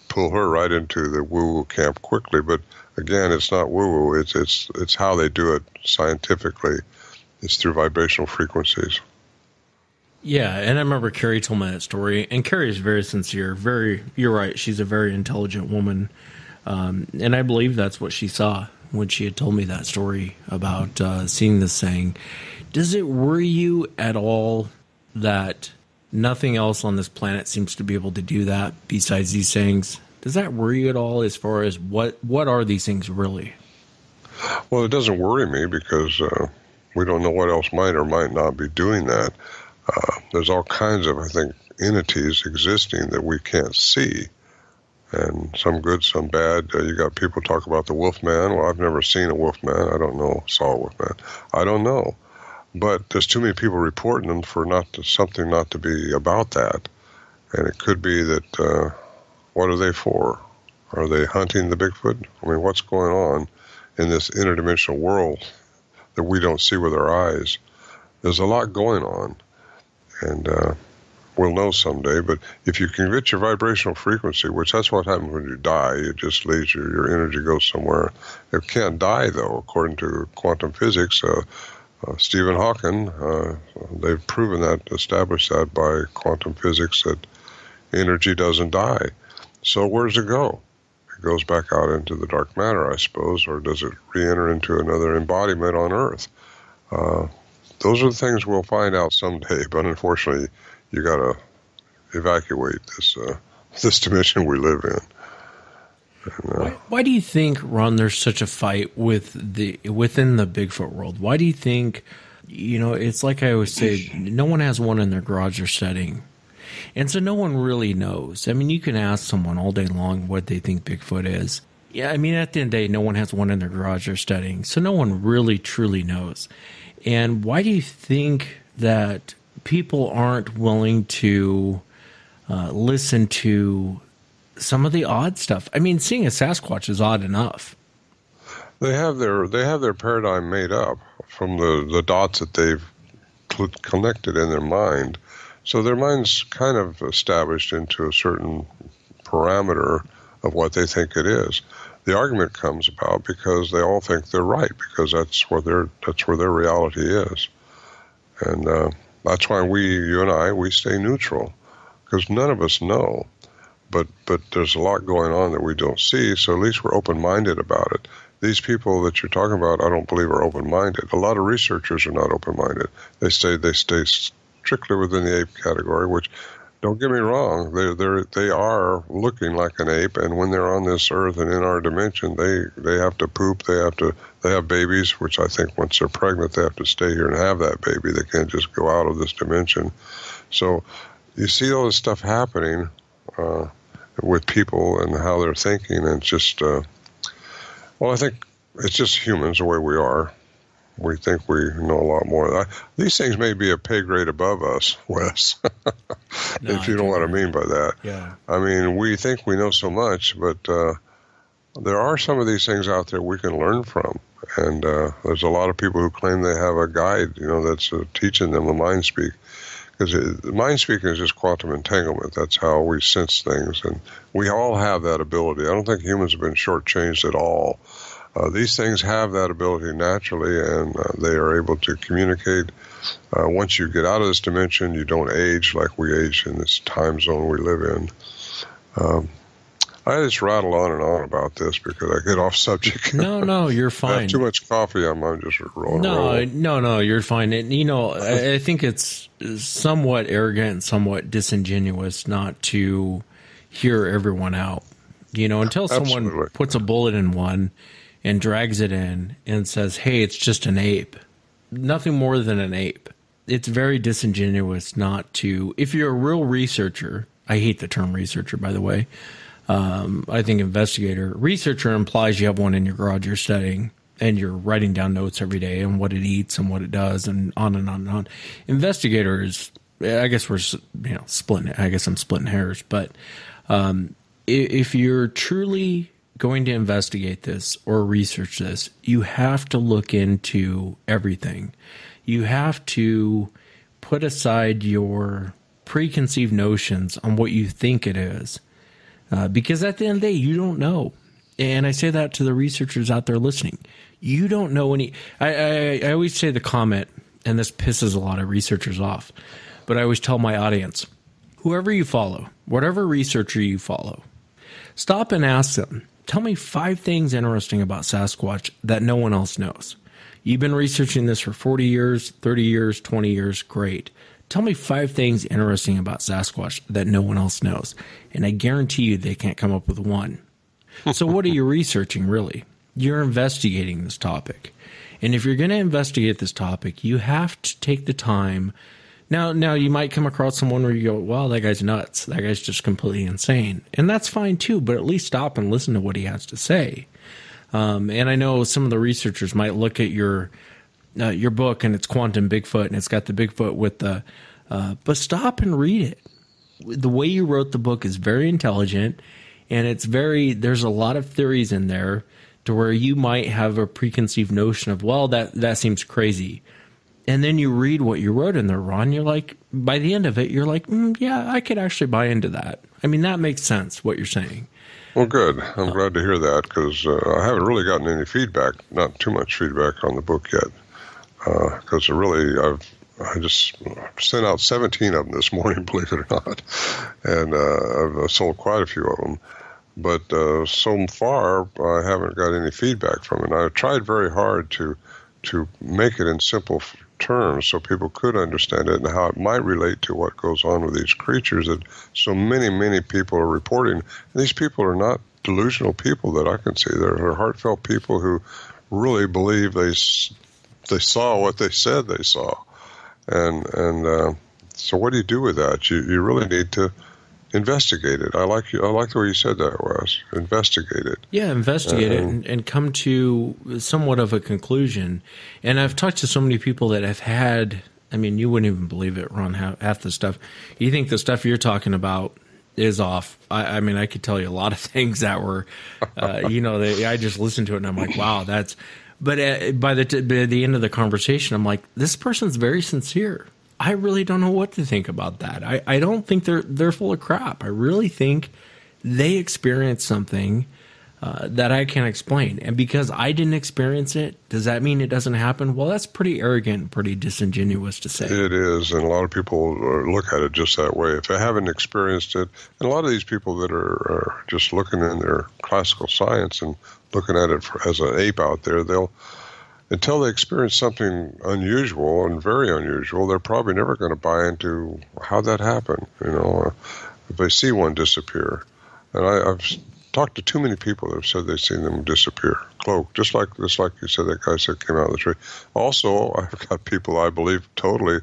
Speaker 11: pull her right into the woo-woo camp quickly. But again, it's not woo-woo. It's how they do it scientifically. It's through vibrational frequencies.
Speaker 7: Yeah, and I remember Carrie told me that story, and Carrie is very sincere. You're right, she's a very intelligent woman, and I believe that's what she saw when she had told me that story about seeing this thing. Does it worry you at all that nothing else on this planet seems to be able to do that besides these things? Does that worry you at all as far as what are these things really?
Speaker 11: Well, it doesn't worry me because we don't know what else might or might not be doing that. There's all kinds of, I think, entities existing that we can't see, and some good, some bad. You got people talk about the Wolfman. Well, I've never seen a Wolfman. I don't know. Saw a Wolfman. I don't know. But there's too many people reporting them for something not to be about that. And it could be that, what are they for? Are they hunting the Bigfoot? I mean, what's going on in this interdimensional world that we don't see with our eyes? There's a lot going on. And we'll know someday. But if you can get your vibrational frequency, which that's what happens when you die, it just leaves your energy goes somewhere. It can't die, though, according to quantum physics. Stephen Hawking, they've proven that, established that by quantum physics, that energy doesn't die. So where does it go? It goes back out into the dark matter, I suppose, or does it re-enter into another embodiment on Earth? Those are the things we'll find out someday, but unfortunately, you got to evacuate this dimension we live in. And,
Speaker 7: why do you think, Ron, there's such a fight within the Bigfoot world? Why do you think, it's like I always say, no one has one in their garage or setting. And so no one really knows. I mean, you can ask someone all day long what they think Bigfoot is. Yeah, I mean, at the end of the day, no one has one in their garage they're studying, so no one really truly knows. And why do you think that people aren't willing to listen to some of the odd stuff? I mean, seeing a Sasquatch is odd enough.
Speaker 11: They have their paradigm made up from the dots that they've connected in their mind. So their mind's kind of established into a certain parameter of what they think it is. The argument comes about because they all think they're right, because that's where their reality is. And that's why you and I, we stay neutral, because none of us know. But there's a lot going on that we don't see, so at least we're open-minded about it. These people that you're talking about, I don't believe are open-minded. A lot of researchers are not open-minded. They stay strictly within the ape category, which, don't get me wrong, they are looking like an ape, and when they're on this earth and in our dimension, they have to poop, they have babies, which I think once they're pregnant, they have to stay here and have that baby. They can't just go out of this dimension. So you see all this stuff happening with people and how they're thinking, and it's just, well, I think it's just humans the way we are. We think we know a lot more. These things may be a pay grade above us, Wes, if you know what I mean by that.
Speaker 7: Yeah.
Speaker 11: I mean, we think we know so much, but there are some of these things out there we can learn from. And there's a lot of people who claim they have a guide, that's teaching them the mind speak. Because mind speaking is just quantum entanglement. That's how we sense things. And we all have that ability. I don't think humans have been shortchanged at all. These things have that ability naturally, and they are able to communicate. Once you get out of this dimension, you don't age like we age in this time zone we live in. I just rattle on and on about this because I get off subject.
Speaker 7: No, you're fine.
Speaker 11: I have too much coffee. I'm just rolling.
Speaker 7: No, you're fine. And, I think it's somewhat arrogant and somewhat disingenuous not to hear everyone out. Until someone
Speaker 11: Absolutely.
Speaker 7: puts a bullet in one and drags it in and says, hey, it's just an ape. Nothing more than an ape. It's very disingenuous not to. If you're a real researcher, I hate the term researcher, by the way. I think investigator. Researcher implies you have one in your garage you're studying, and you're writing down notes every day on what it eats and what it does, and on and on and on. Investigator is, I guess we're splitting. I guess I'm splitting hairs, but if you're truly going to investigate this or research this, you have to look into everything. You have to put aside your preconceived notions on what you think it is. Because at the end of the day, you don't know. And I say that to the researchers out there listening. You don't know any. I always say the comment, and this pisses a lot of researchers off, but I always tell my audience, whoever you follow, whatever researcher you follow, stop and ask them, tell me 5 things interesting about Sasquatch that no one else knows. You've been researching this for 40 years, 30 years, 20 years, great. Tell me 5 things interesting about Sasquatch that no one else knows. And I guarantee you they can't come up with one. So what are you researching, really? You're investigating this topic. And if you're going to investigate this topic, you have to take the time. Now you might come across someone where you go, well, that guy's nuts. That guy's just completely insane. And that's fine too, but at least stop and listen to what he has to say. And I know some of the researchers might look at your book and it's Quantum Bigfoot and it's got the Bigfoot with the, but stop and read it. The way you wrote the book is very intelligent, and there's a lot of theories in there to where you might have a preconceived notion of, well, that seems crazy. And then you read what you wrote in there, Ron, you're like, by the end of it, you're like, yeah, I could actually buy into that. I mean, that makes sense, what you're saying.
Speaker 11: Well, good. I'm glad to hear that, because I haven't really gotten any feedback, not too much feedback on the book yet. Because I just sent out 17 of them this morning, believe it or not, and I've sold quite a few of them. But so far, I haven't got any feedback from it. And I've tried very hard to make it in simple terms so people could understand it and how it might relate to what goes on with these creatures that so many people are reporting. And these people are not delusional people that I can see. They're heartfelt people who really believe they saw what they said they saw. And so what do you do with that? You really need to investigate it. I like the way you said that, Wes. Investigate it.
Speaker 7: Yeah, investigate it and come to somewhat of a conclusion. And I've talked to so many people that have had, I mean, you wouldn't even believe it, Ron, half the stuff. You think the stuff you're talking about is off. I mean, I could tell you a lot of things that were, I just listened to it and I'm like, wow, that's, but by the end of the conversation, I'm like, this person's very sincere. I really don't know what to think about that. I don't think they're full of crap. I really think they experienced something that I can't explain. And because I didn't experience it, does that mean it doesn't happen? Well, that's pretty arrogant, pretty disingenuous to say.
Speaker 11: It is, and a lot of people look at it just that way. If they haven't experienced it, and a lot of these people that are just looking in their classical science and looking at it as an ape out there, until they experience something unusual and very unusual, they're probably never going to buy into how that happened. If they see one disappear, and I've talked to too many people that have said they've seen them disappear, cloak, just like you said, that guy said came out of the tree. Also, I've got people I believe totally,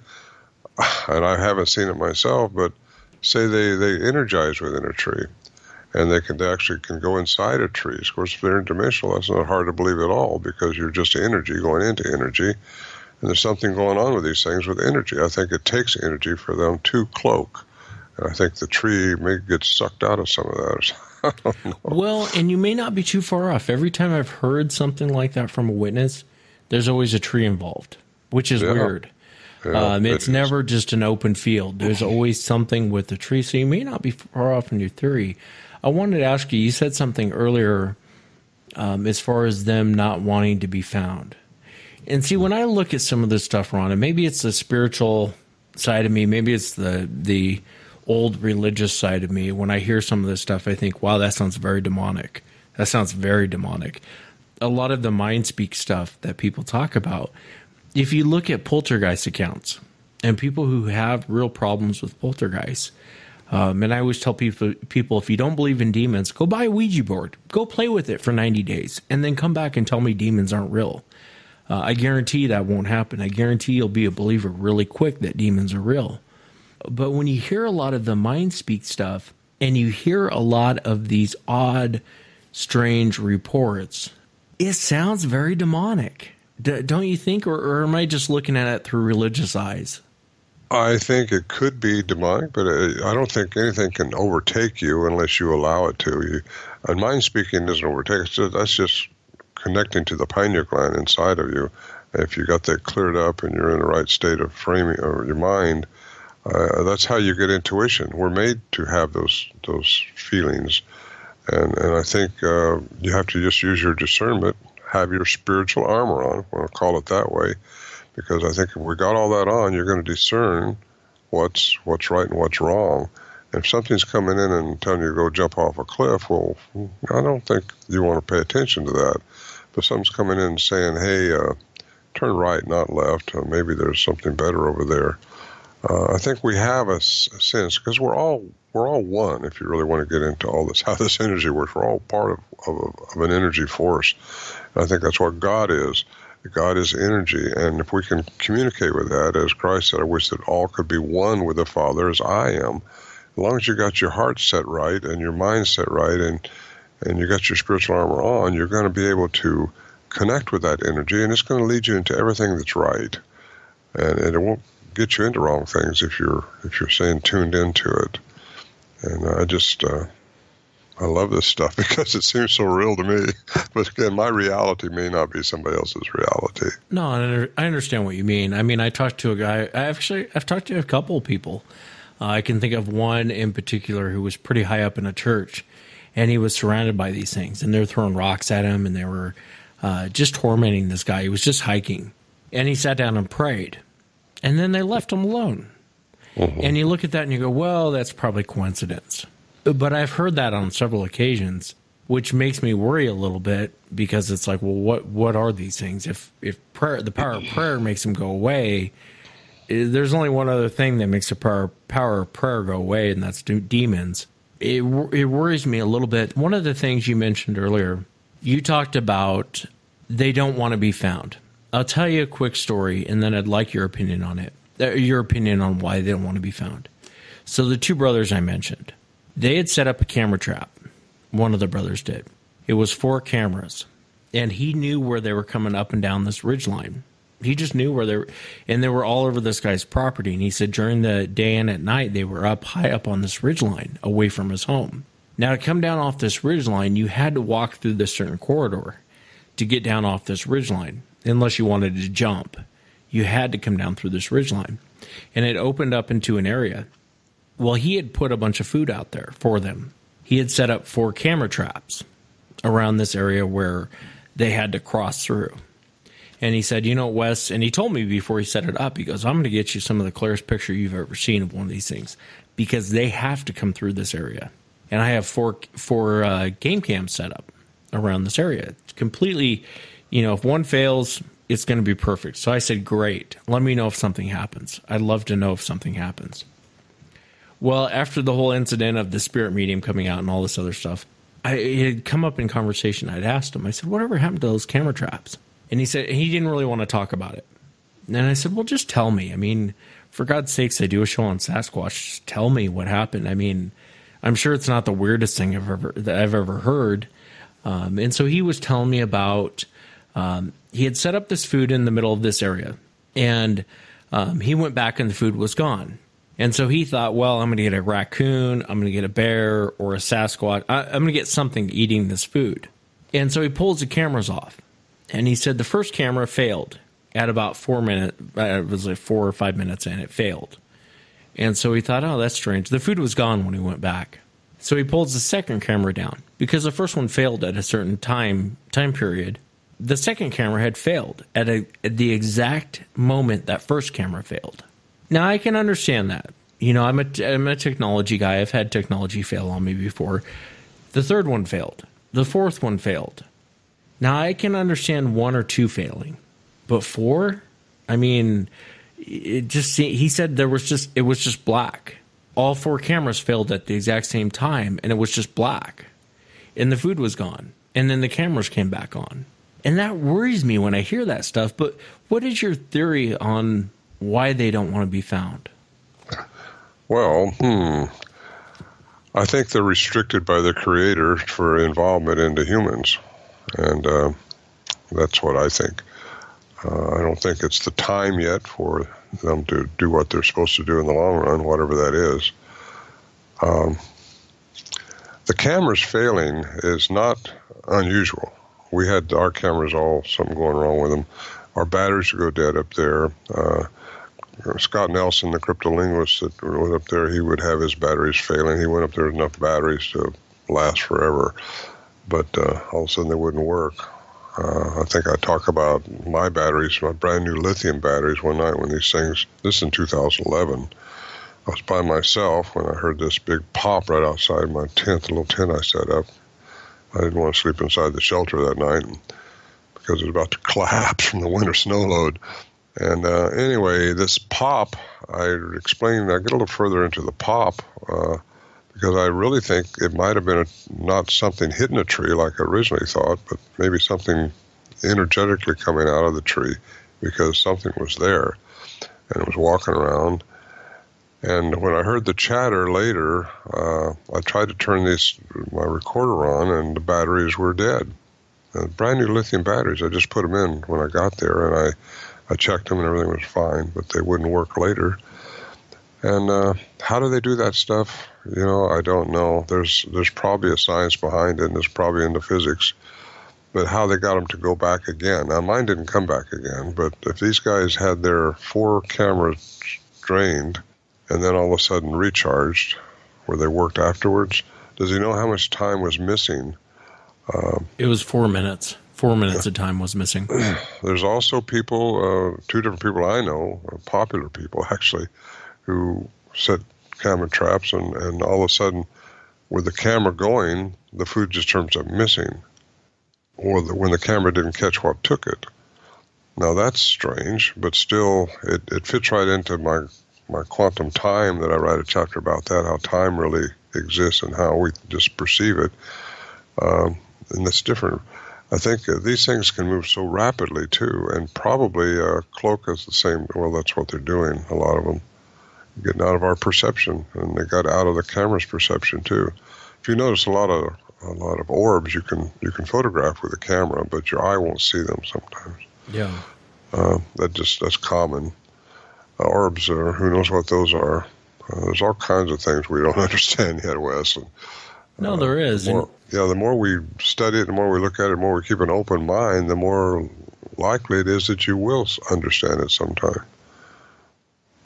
Speaker 11: and I haven't seen it myself, but say they energize within a tree, and they actually can go inside of trees. Of course, if they're interdimensional, that's not hard to believe at all, because you're just energy going into energy, and there's something going on with these things with energy. I think it takes energy for them to cloak, and I think the tree may get sucked out of some of that.
Speaker 7: Well, and you may not be too far off. Every time I've heard something like that from a witness, there's always a tree involved, which is weird. Yeah, it's never just an open field. There's always something with the tree, so you may not be far off in your theory. I wanted to ask you, you said something earlier as far as them not wanting to be found. And see, when I look at some of this stuff, Ron, and maybe it's the spiritual side of me, maybe it's the old religious side of me, when I hear some of this stuff, I think, wow, that sounds very demonic. That sounds very demonic. A lot of the mind speak stuff that people talk about, if you look at poltergeist accounts and people who have real problems with poltergeists, and I always tell people, if you don't believe in demons, go buy a Ouija board. Go play with it for 90 days and then come back and tell me demons aren't real. I guarantee that won't happen. I guarantee you'll be a believer really quick that demons are real. But when you hear a lot of the mind speak stuff and you hear a lot of these odd, strange reports, it sounds very demonic. Don't you think? Or am I just looking at it through religious eyes?
Speaker 11: I think it could be demonic, but I don't think anything can overtake you unless you allow it to. And mind speaking doesn't overtake. That's just connecting to the pineal gland inside of you. If you got that cleared up and you're in the right state of framing of your mind, that's how you get intuition. We're made to have those feelings, and I think you have to just use your discernment, have your spiritual armor on. I want to call it that way, because I think if we got all that on, you're going to discern what's right and what's wrong. If something's coming in and telling you to go jump off a cliff, well, I don't think you want to pay attention to that. But something's coming in and saying, hey, turn right, not left. Maybe there's something better over there. I think we have a sense, because we're all one. If you really want to get into all this, how this energy works, we're all part of an energy force. And I think that's what God is. God is energy, and if we can communicate with that, as Christ said, I wish that all could be one with the Father as I am. As long as you got your heart set right and your mind set right, and you got your spiritual armor on, you're going to be able to connect with that energy, and it's going to lead you into everything that's right, and it won't get you into wrong things if you're staying tuned into it. And I love this stuff because it seems so real to me. But again, my reality may not be somebody else's reality.
Speaker 7: No, I understand what you mean. I mean, I talked to a guy. I've talked to a couple of people. I can think of one in particular who was pretty high up in a church, and he was surrounded by these things, and they were throwing rocks at him, and they were just tormenting this guy. He was just hiking, and he sat down and prayed, and then they left him alone. Mm-hmm. And you look at that and you go, well, that's probably coincidence. But I've heard that on several occasions, which makes me worry a little bit, because it's like, well, what are these things? If prayer, the power of prayer makes them go away, there's only one other thing that makes the power of prayer go away, and that's demons. It worries me a little bit. One of the things you mentioned earlier, you talked about they don't want to be found. I'll tell you a quick story, and then I'd like your opinion on it. Your opinion on why they don't want to be found. So the two brothers I mentioned, They had set up a camera trap. One of the brothers did. It was 4 cameras. And he knew where they were coming up and down this ridgeline. He just knew where they were. And they were all over this guy's property. And he said during the day and at night, they were up high up on this ridgeline away from his home. Now, to come down off this ridgeline, you had to walk through this certain corridor to get down off this ridgeline. Unless you wanted to jump, you had to come down through this ridgeline. And it opened up into an area. Well, he had put a bunch of food out there for them. He had set up 4 camera traps around this area where they had to cross through. And he said, you know, Wes, and he told me before he set it up, he goes, I'm going to get you some of the clearest picture you've ever seen of one of these things because they have to come through this area. And I have four game cams set up around this area. It's completely, you know, if one fails, it's going to be perfect. So I said, great. Let me know if something happens. I'd love to know if something happens. Well, after the whole incident of the spirit medium coming out and all this other stuff, it had come up in conversation. I'd asked him, I said, whatever happened to those camera traps? And he said, he didn't really want to talk about it. And I said, well, just tell me. I mean, for God's sakes, I do a show on Sasquatch. Just tell me what happened. I mean, I'm sure it's not the weirdest thing that I've ever heard. And so he was telling me about, he had set up this food in the middle of this area. And he went back and the food was gone. And so he thought, well, I'm going to get a raccoon, I'm going to get a bear or a Sasquatch. I'm going to get something eating this food. And so he pulls the cameras off. And he said the first camera failed at about 4 minutes. It was like 4 or 5 minutes in, it failed. And so he thought, oh, that's strange. The food was gone when he went back. So he pulls the second camera down. Because the first one failed at a certain time period, the second camera had failed at the exact moment that first camera failed. Now, I can understand that. You know, I'm a technology guy. I've had technology fail on me before. The third one failed. The fourth one failed. Now, I can understand 1 or 2 failing. But 4? I mean, he said it was just black. All 4 cameras failed at the exact same time, and it was just black. And the food was gone. And then the cameras came back on. And that worries me when I hear that stuff. But what is your theory on why they don't want to be found?
Speaker 11: Well, I think they're restricted by the Creator for involvement into humans. And that's what I think. I don't think it's the time yet for them to do what they're supposed to do in the long run, whatever that is. The cameras failing is not unusual. We had our cameras all something going wrong with them. Our batteries would go dead up there. Scott Nelson, the cryptolinguist that was up there, he would have his batteries failing. He went up there with enough batteries to last forever. But all of a sudden they wouldn't work. I think I talk about my batteries, my brand new lithium batteries one night when these things, this is in 2011. I was by myself when I heard this big pop right outside my tent, the little tent I set up. I didn't want to sleep inside the shelter that night because it was about to collapse from the winter snow load. And anyway, this pop, I explained, I get a little further into the pop because I really think it might have been not something hitting a tree like I originally thought, but maybe something energetically coming out of the tree because something was there and it was walking around. And when I heard the chatter later, I tried to turn my recorder on and the batteries were dead. Brand new lithium batteries. I just put them in when I got there and I checked them and everything was fine, but they wouldn't work later. And how do they do that stuff? You know, I don't know. There's probably a science behind it, and it's probably into physics. But how they got them to go back again. Now, mine didn't come back again, but if these guys had their 4 cameras drained and then all of a sudden recharged, where they worked afterwards, does he know how much time was missing?
Speaker 7: It was 4 minutes. 4 minutes of time was missing.
Speaker 11: There's also people, 2 different people I know, popular people actually, who set camera traps and all of a sudden with the camera going, the food just turns up missing. Or when the camera didn't catch what took it. Now that's strange, but still it fits right into my quantum time that I write a chapter about that, how time really exists and how we just perceive it. And it's different. I think these things can move so rapidly too, and probably Cloak is the same. Well, that's what they're doing, a lot of them. getting out of our perception, and they got out of the camera's perception too. If you notice, a lot of orbs you can photograph with a camera, but your eye won't see them sometimes.
Speaker 7: Yeah.
Speaker 11: That's common. Orbs, who knows what those are? There's all kinds of things we don't understand yet, Wes. And,
Speaker 7: no, there is.
Speaker 11: The more we study it, the more we look at it, the more we keep an open mind, the more likely it is that you will understand it sometime.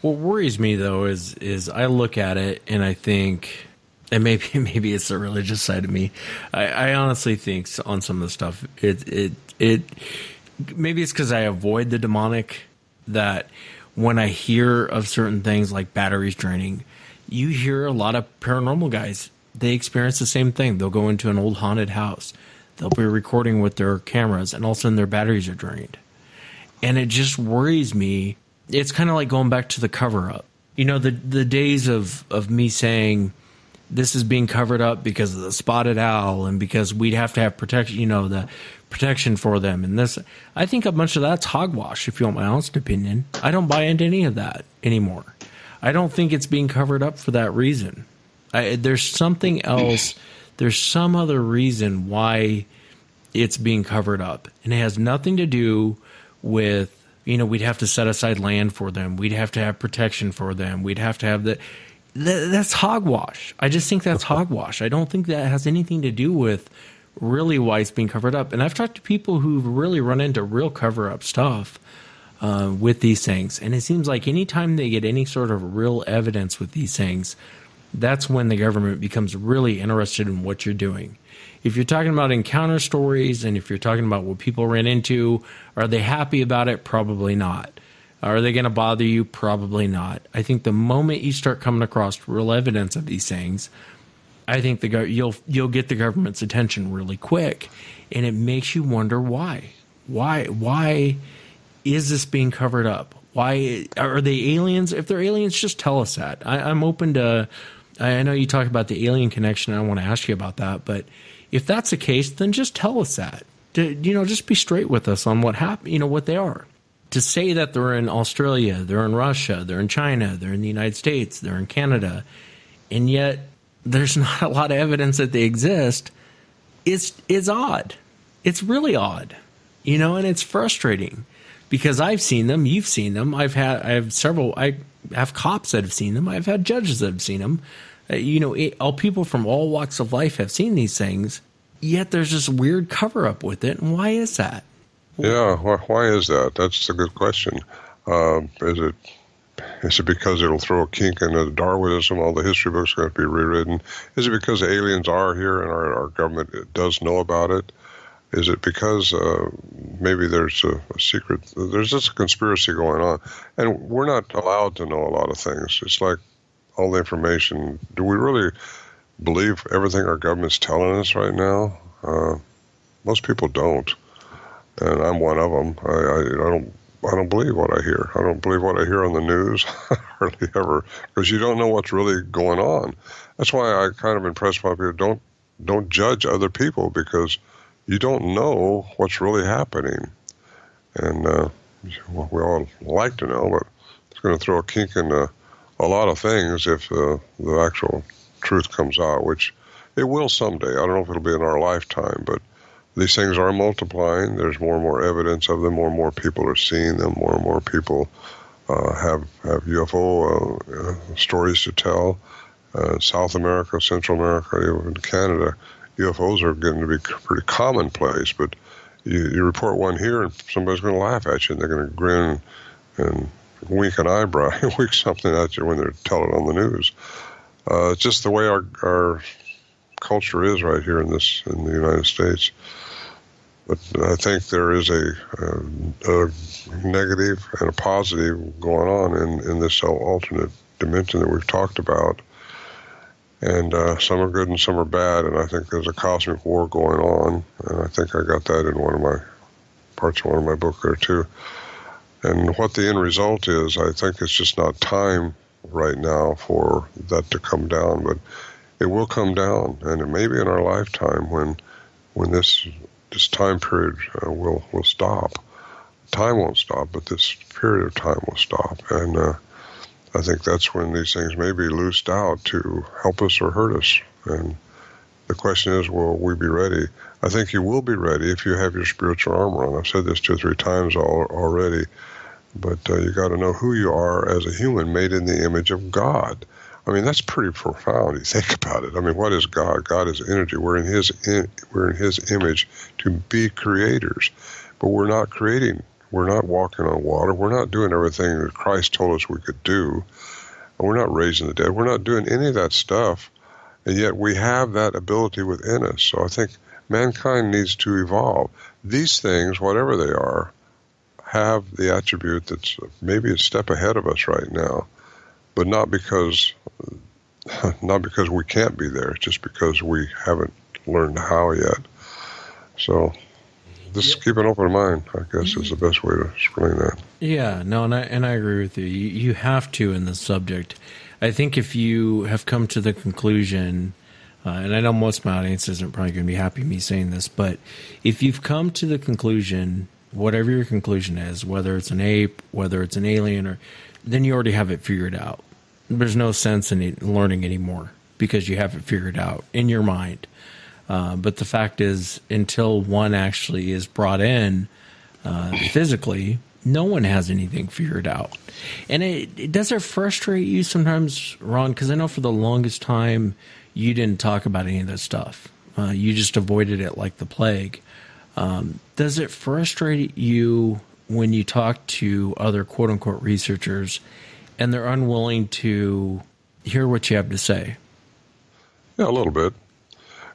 Speaker 7: What worries me, though, is I look at it and I think, and maybe it's the religious side of me. I honestly think on some of the stuff, it maybe it's because I avoid the demonic, that when I hear of certain things like batteries draining, you hear a lot of paranormal guys, they experience the same thing. They'll go into an old haunted house. They'll be recording with their cameras, and all of a sudden their batteries are drained. And it just worries me. It's kind of like going back to the cover-up. You know, the days of me saying this is being covered up because of the spotted owl and because we'd have to have protection, you know, the protection for them. And this, I think a bunch of that's hogwash, if you want my honest opinion. I don't buy into any of that anymore. I don't think it's being covered up for that reason. There's something else. There's some other reason why it's being covered up. And it has nothing to do with, you know, we'd have to set aside land for them. We'd have to have protection for them. We'd have to have that's hogwash. I just think that's hogwash. I don't think that has anything to do with really why it's being covered up. And I've talked to people who've really run into real cover-up stuff with these things. And it seems like anytime they get any sort of real evidence with these things, that's when the government becomes really interested in what you're doing. If you're talking about encounter stories and if you're talking about what people ran into, are they happy about it? Probably not. Are they going to bother you? Probably not. I think the moment you start coming across real evidence of these things, I think you'll get the government's attention really quick, and it makes you wonder why. Why is this being covered up? Why are they aliens? If they're aliens, just tell us that. I'm open to. I know you talk about the alien connection. I want to ask you about that, but if that's the case, then just tell us that. Just be straight with us on what happened. You know what they are. To say that they're in Australia, they're in Russia, they're in China, they're in the United States, they're in Canada, and yet there's not a lot of evidence that they exist, it's odd. It's really odd, you know, and it's frustrating because I've seen them, you've seen them, I have cops that have seen them, I've had judges that have seen them, all people from all walks of life have seen these things, yet there's this weird cover-up with it, and why is that?
Speaker 11: Yeah, why is that? That's a good question. Is it because it'll throw a kink into Darwinism? All the history books are going to be rewritten. Is it because aliens are here and our government does know about it? Is it because maybe there's a secret? There's just a conspiracy going on, and we're not allowed to know a lot of things. It's like all the information. Do we really believe everything our government's telling us right now? Most people don't. And I'm one of them. I don't believe what I hear. I don't believe what I hear on the news, hardly ever, because you don't know what's really going on. That's why I kind of impress my people. Don't judge other people because you don't know what's really happening. And we all like to know, but it's going to throw a kink into a lot of things if the actual truth comes out, which it will someday. I don't know if it'll be in our lifetime, but these things are multiplying. There's more and more evidence of them. More and more people are seeing them. More and more people have UFO stories to tell. South America, Central America, even Canada, UFOs are getting to be pretty commonplace. But you report one here, and somebody's going to laugh at you, and they're going to grin and wink an eyebrow, wink something at you when they're telling it on the news. It's just the way our culture is right here in the United States. But I think there is a negative and a positive going on in this alternate dimension that we've talked about. And some are good and some are bad, and I think there's a cosmic war going on, and I think I got that in one of my parts of one of my books there too. And what the end result is, I think it's just not time right now for that to come down, but it will come down, and it may be in our lifetime when this time period will stop. Time won't stop, but this period of time will stop. And I think that's when these things may be loosed out to help us or hurt us. And the question is, will we be ready? I think you will be ready if you have your spiritual armor on. I've said this 2 or 3 times already, but you got to know who you are as a human made in the image of God. I mean, that's pretty profound. You think about it. I mean, what is God? God is energy. We're in His image to be creators, but we're not creating. We're not walking on water. We're not doing everything that Christ told us we could do. And we're not raising the dead. We're not doing any of that stuff, and yet we have that ability within us. So I think mankind needs to evolve. These things, whatever they are, have the attribute that's maybe a step ahead of us right now, but not because we can't be there, just because we haven't learned how yet. So just keep an open mind, I guess, is the best way to explain that.
Speaker 7: Yeah, no, and I agree with you. You have to in this subject. I think if you have come to the conclusion, and I know most of my audience isn't probably going to be happy with me saying this, but if you've come to the conclusion, whatever your conclusion is, whether it's an ape, whether it's an alien, then you already have it figured out. There's no sense in learning anymore because you have it figured out in your mind. But the fact is, until one actually is brought in physically, no one has anything figured out. And does it frustrate you sometimes, Ron? Because I know for the longest time you didn't talk about any of this stuff. You just avoided it like the plague. Does it frustrate you when you talk to other quote-unquote researchers and they're unwilling to hear what you have to say?
Speaker 11: Yeah, a little bit.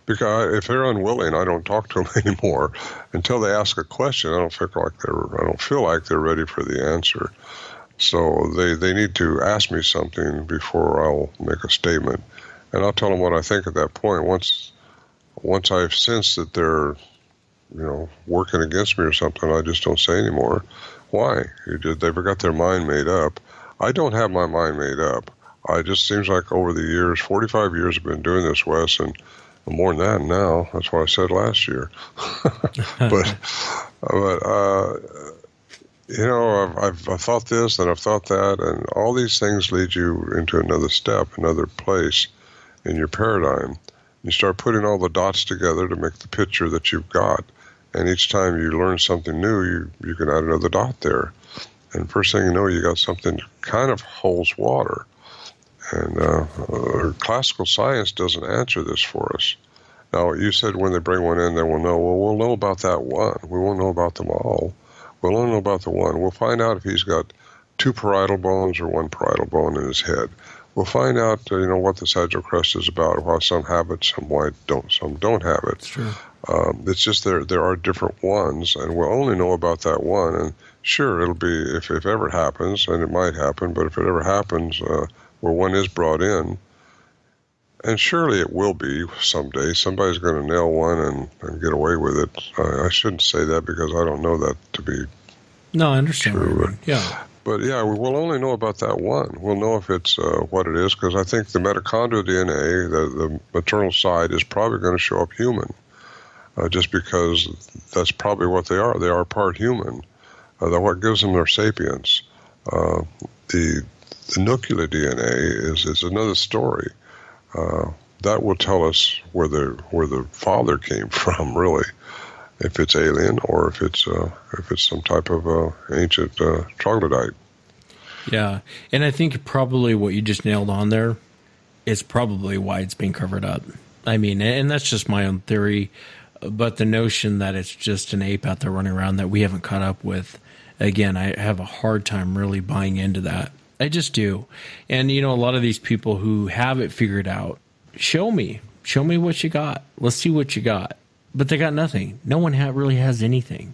Speaker 11: Because if they're unwilling, I don't talk to them anymore until they ask a question. I don't feel like they're ready for the answer. So they need to ask me something before I'll make a statement, and I'll tell them what I think at that point. Once I've sensed that they're, working against me or something, I just don't say anymore. Why? They've got their mind made up. I don't have my mind made up. It just seems like over the years, 45 years I've been doing this, Wes, and more than that now. That's what I said last year. but I've thought this and I've thought that, and all these things lead you into another step, another place in your paradigm. You start putting all the dots together to make the picture that you've got. And each time you learn something new, you can add another dot there. And first thing you know, you got something that kind of holds water. And classical science doesn't answer this for us. Now, you said when they bring one in, they will know. Well, we'll know about that one. We won't know about them all. We'll only know about the one. We'll find out if he's got 2 parietal bones or 1 parietal bone in his head. We'll find out, what the sagittal crest is about, why some have it, some don't have it.
Speaker 7: Sure.
Speaker 11: It's just there are different ones, and we'll only know about that one. And sure, it'll be, if ever it happens, and it might happen, but if it ever happens, where one is brought in, and surely it will be someday. Somebody's going to nail one and get away with it. I shouldn't say that because I don't know that to be
Speaker 7: No, I understand.
Speaker 11: true.
Speaker 7: Yeah.
Speaker 11: But yeah, we will only know about that one. We'll know if it's what it is, because I think the mitochondrial DNA, the maternal side, is probably going to show up human, just because that's probably what they are. They are part human. That's what gives them their sapience. The nuclear DNA is another story. That will tell us where the father came from, really, if it's alien or if it's some type of ancient troglodyte.
Speaker 7: Yeah, and I think probably what you just nailed on there is probably why it's being covered up. I mean, and that's just my own theory, but the notion that it's just an ape out there running around that we haven't caught up with, again, I have a hard time really buying into that. I just do. And, a lot of these people who have it figured out, show me what you got. Let's see what you got. But they got nothing. No one really has anything.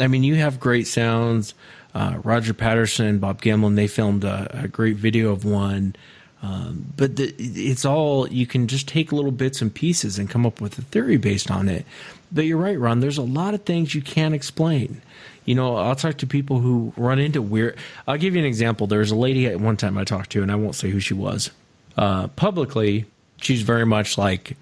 Speaker 7: I mean, you have great sounds. Roger Patterson, Bob Gamblin, they filmed a great video of one. But it's all, you can just take little bits and pieces and come up with a theory based on it. But you're right, Ron, there's a lot of things you can't explain. I'll talk to people who run into weird. I'll give you an example. There's a lady at one time I talked to, and I won't say who she was. Publicly, she's very much like,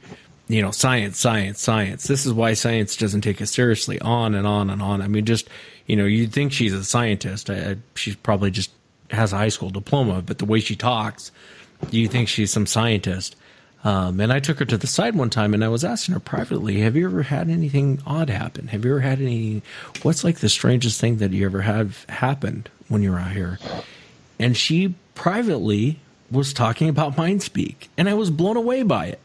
Speaker 7: science, science, science. This is why science doesn't take us seriously, on and on and on. I mean, just, you'd think she's a scientist. She's probably just has a high school diploma, but the way she talks, you think she's some scientist. And I took her to the side one time, and I was asking her privately, have you ever had anything odd happen? Have you ever had what's like the strangest thing that you ever have happened when you were out here? And she privately was talking about mind speak, and I was blown away by it.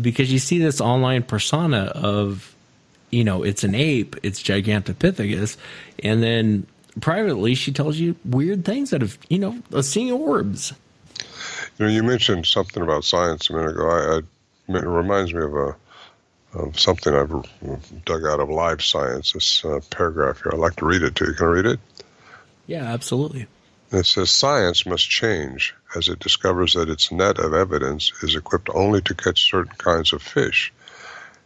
Speaker 7: Because you see this online persona of, it's an ape, it's Gigantopithecus, and then privately she tells you weird things that have, seeing orbs.
Speaker 11: You mentioned something about science a minute ago. It reminds me of something I've dug out of Live Science, this paragraph here. I'd like to read it to you. Can I read it?
Speaker 7: Yeah, absolutely.
Speaker 11: It says, science must change as it discovers that its net of evidence is equipped only to catch certain kinds of fish,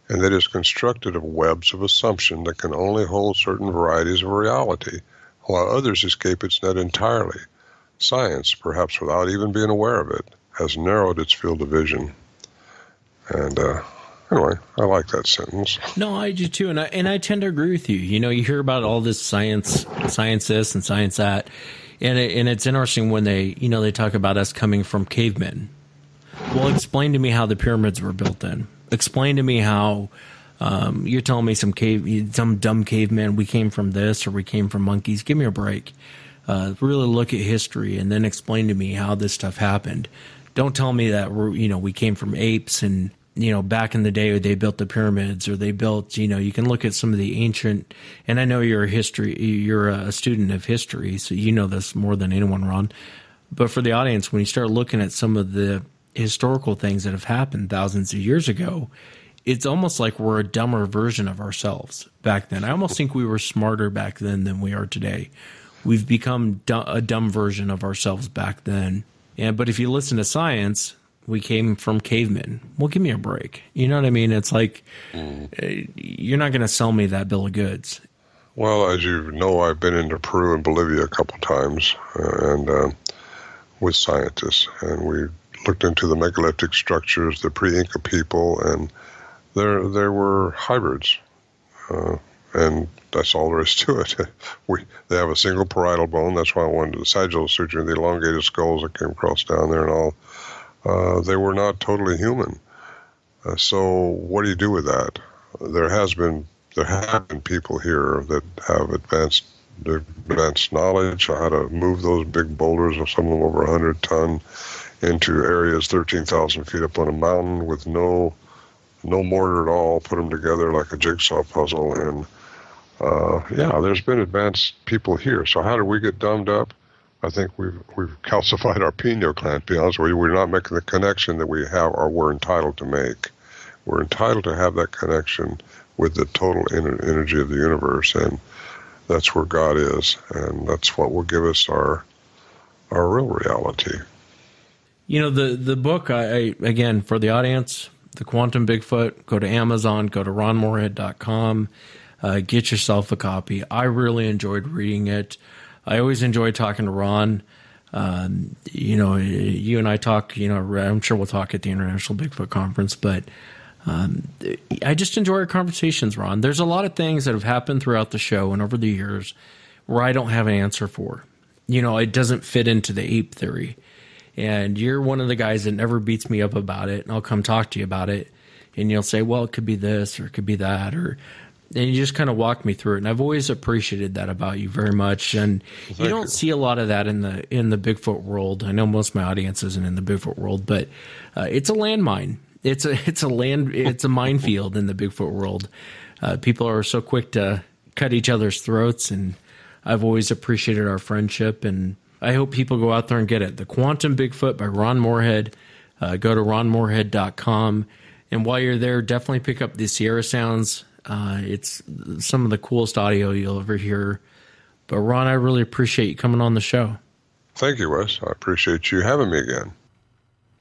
Speaker 11: and that is constructed of webs of assumption that can only hold certain varieties of reality, while others escape its net entirely. Science, perhaps without even being aware of it, has narrowed its field of vision. And anyway, I like that sentence.
Speaker 7: No, I do too, and I tend to agree with you. You hear about all this science this and science that, and it's interesting when they talk about us coming from cavemen. Well, explain to me how the pyramids were built then. Explain to me how you're telling me some dumb caveman, we came from this or we came from monkeys. Give me a break. Really look at history and then explain to me how this stuff happened. Don't tell me that we came from apes and back in the day they built the pyramids or they built you can look at some of the ancient, and I know you're a student of history, so you know this more than anyone, Ron. But for the audience, when you start looking at some of the historical things that have happened thousands of years ago, it's almost like we're a dumber version of ourselves back then. I almost think we were smarter back then than we are today. We've become a dumb version of ourselves back then. But if you listen to science, we came from cavemen. Well, give me a break. You know what I mean? It's like you're not going to sell me that bill of goods.
Speaker 11: Well, as you know, I've been into Peru and Bolivia a couple times and with scientists, and we looked into the megalithic structures, the pre-Inca people, and there were hybrids. And that's all there is to it. They have a single parietal bone. That's why I wanted the sagittal suture and the elongated skulls that came across down there and all. They were not totally human. So what do you do with that? There have been people here that have advanced knowledge how to move those big boulders, of some of them over 100 ton, into areas 13,000 feet up on a mountain with no mortar at all, put them together like a jigsaw puzzle. And there's been advanced people here. So how did we get dumbed up? I think we've calcified our pineal gland, to be honest with you. We're not making the connection that we have or we're entitled to make. We're entitled to have that connection with the total energy of the universe, and that's where God is, and that's what will give us our real reality.
Speaker 7: The book, again, for the audience, The Quantum Bigfoot, go to Amazon, go to ronmorehead.com, get yourself a copy. I really enjoyed reading it. I always enjoy talking to Ron. You and I talk, I'm sure we'll talk at the International Bigfoot Conference, but I just enjoy our conversations, Ron. There's a lot of things that have happened throughout the show and over the years where I don't have an answer for. It doesn't fit into the ape theory. And you're one of the guys that never beats me up about it, and I'll come talk to you about it. And you'll say, well, it could be this or it could be that, and you just kind of walk me through it. And I've always appreciated that about you very much. And you don't see a lot of that in the Bigfoot world. I know most of my audience isn't in the Bigfoot world, but it's a landmine. It's a minefield in the Bigfoot world. People are so quick to cut each other's throats, and I've always appreciated our friendship, and I hope people go out there and get it. The Quantum Bigfoot by Ron Morehead. Go to ronmorehead.com. And while you're there, definitely pick up the Sierra Sounds. It's some of the coolest audio you'll ever hear. But Ron, I really appreciate you coming on the show.
Speaker 11: Thank you, Wes. I appreciate you having me again.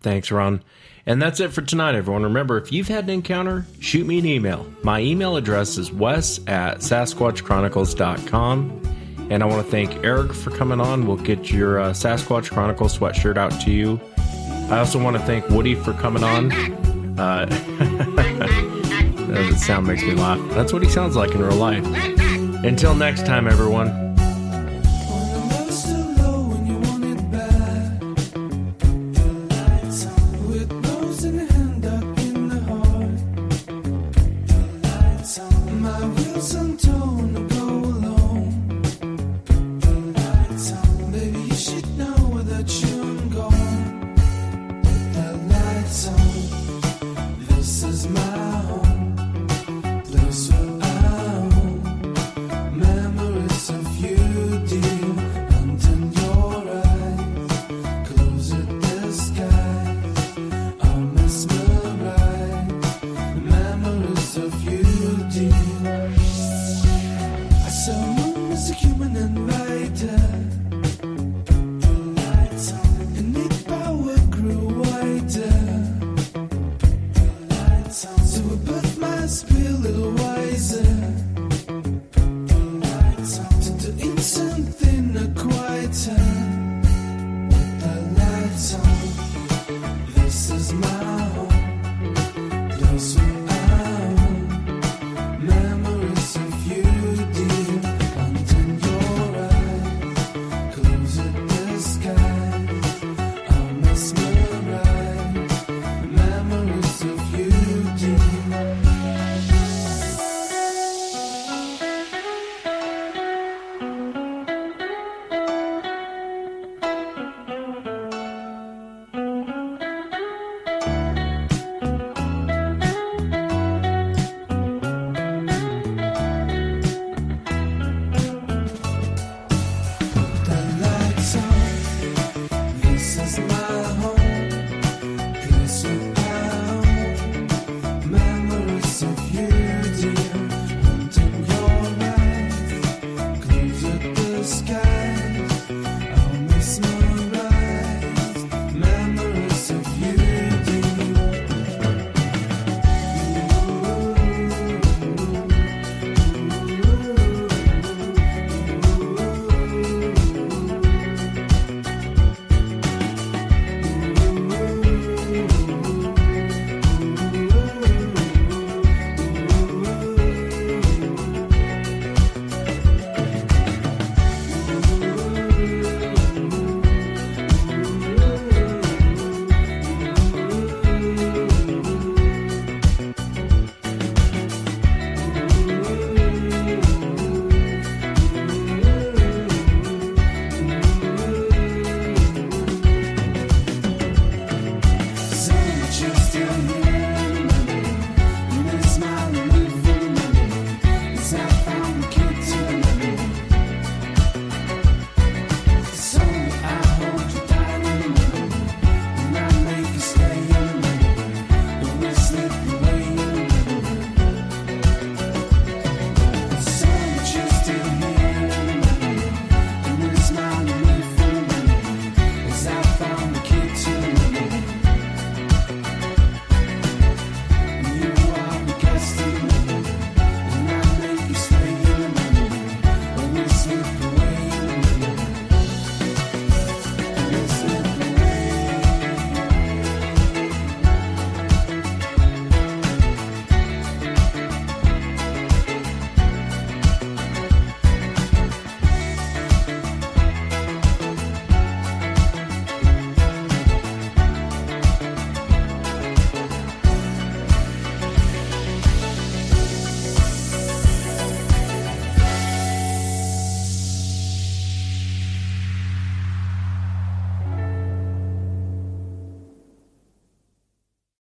Speaker 7: Thanks, Ron. And that's it for tonight, everyone. Remember, if you've had an encounter, shoot me an email. My email address is wes@sasquatchchronicles.com. And I want to thank Eric for coming on. We'll get your Sasquatch Chronicles sweatshirt out to you. I also want to thank Woody for coming on. That sound makes me laugh. That's what he sounds like in real life. Until next time, everyone.
Speaker 12: So I both must be a little wiser.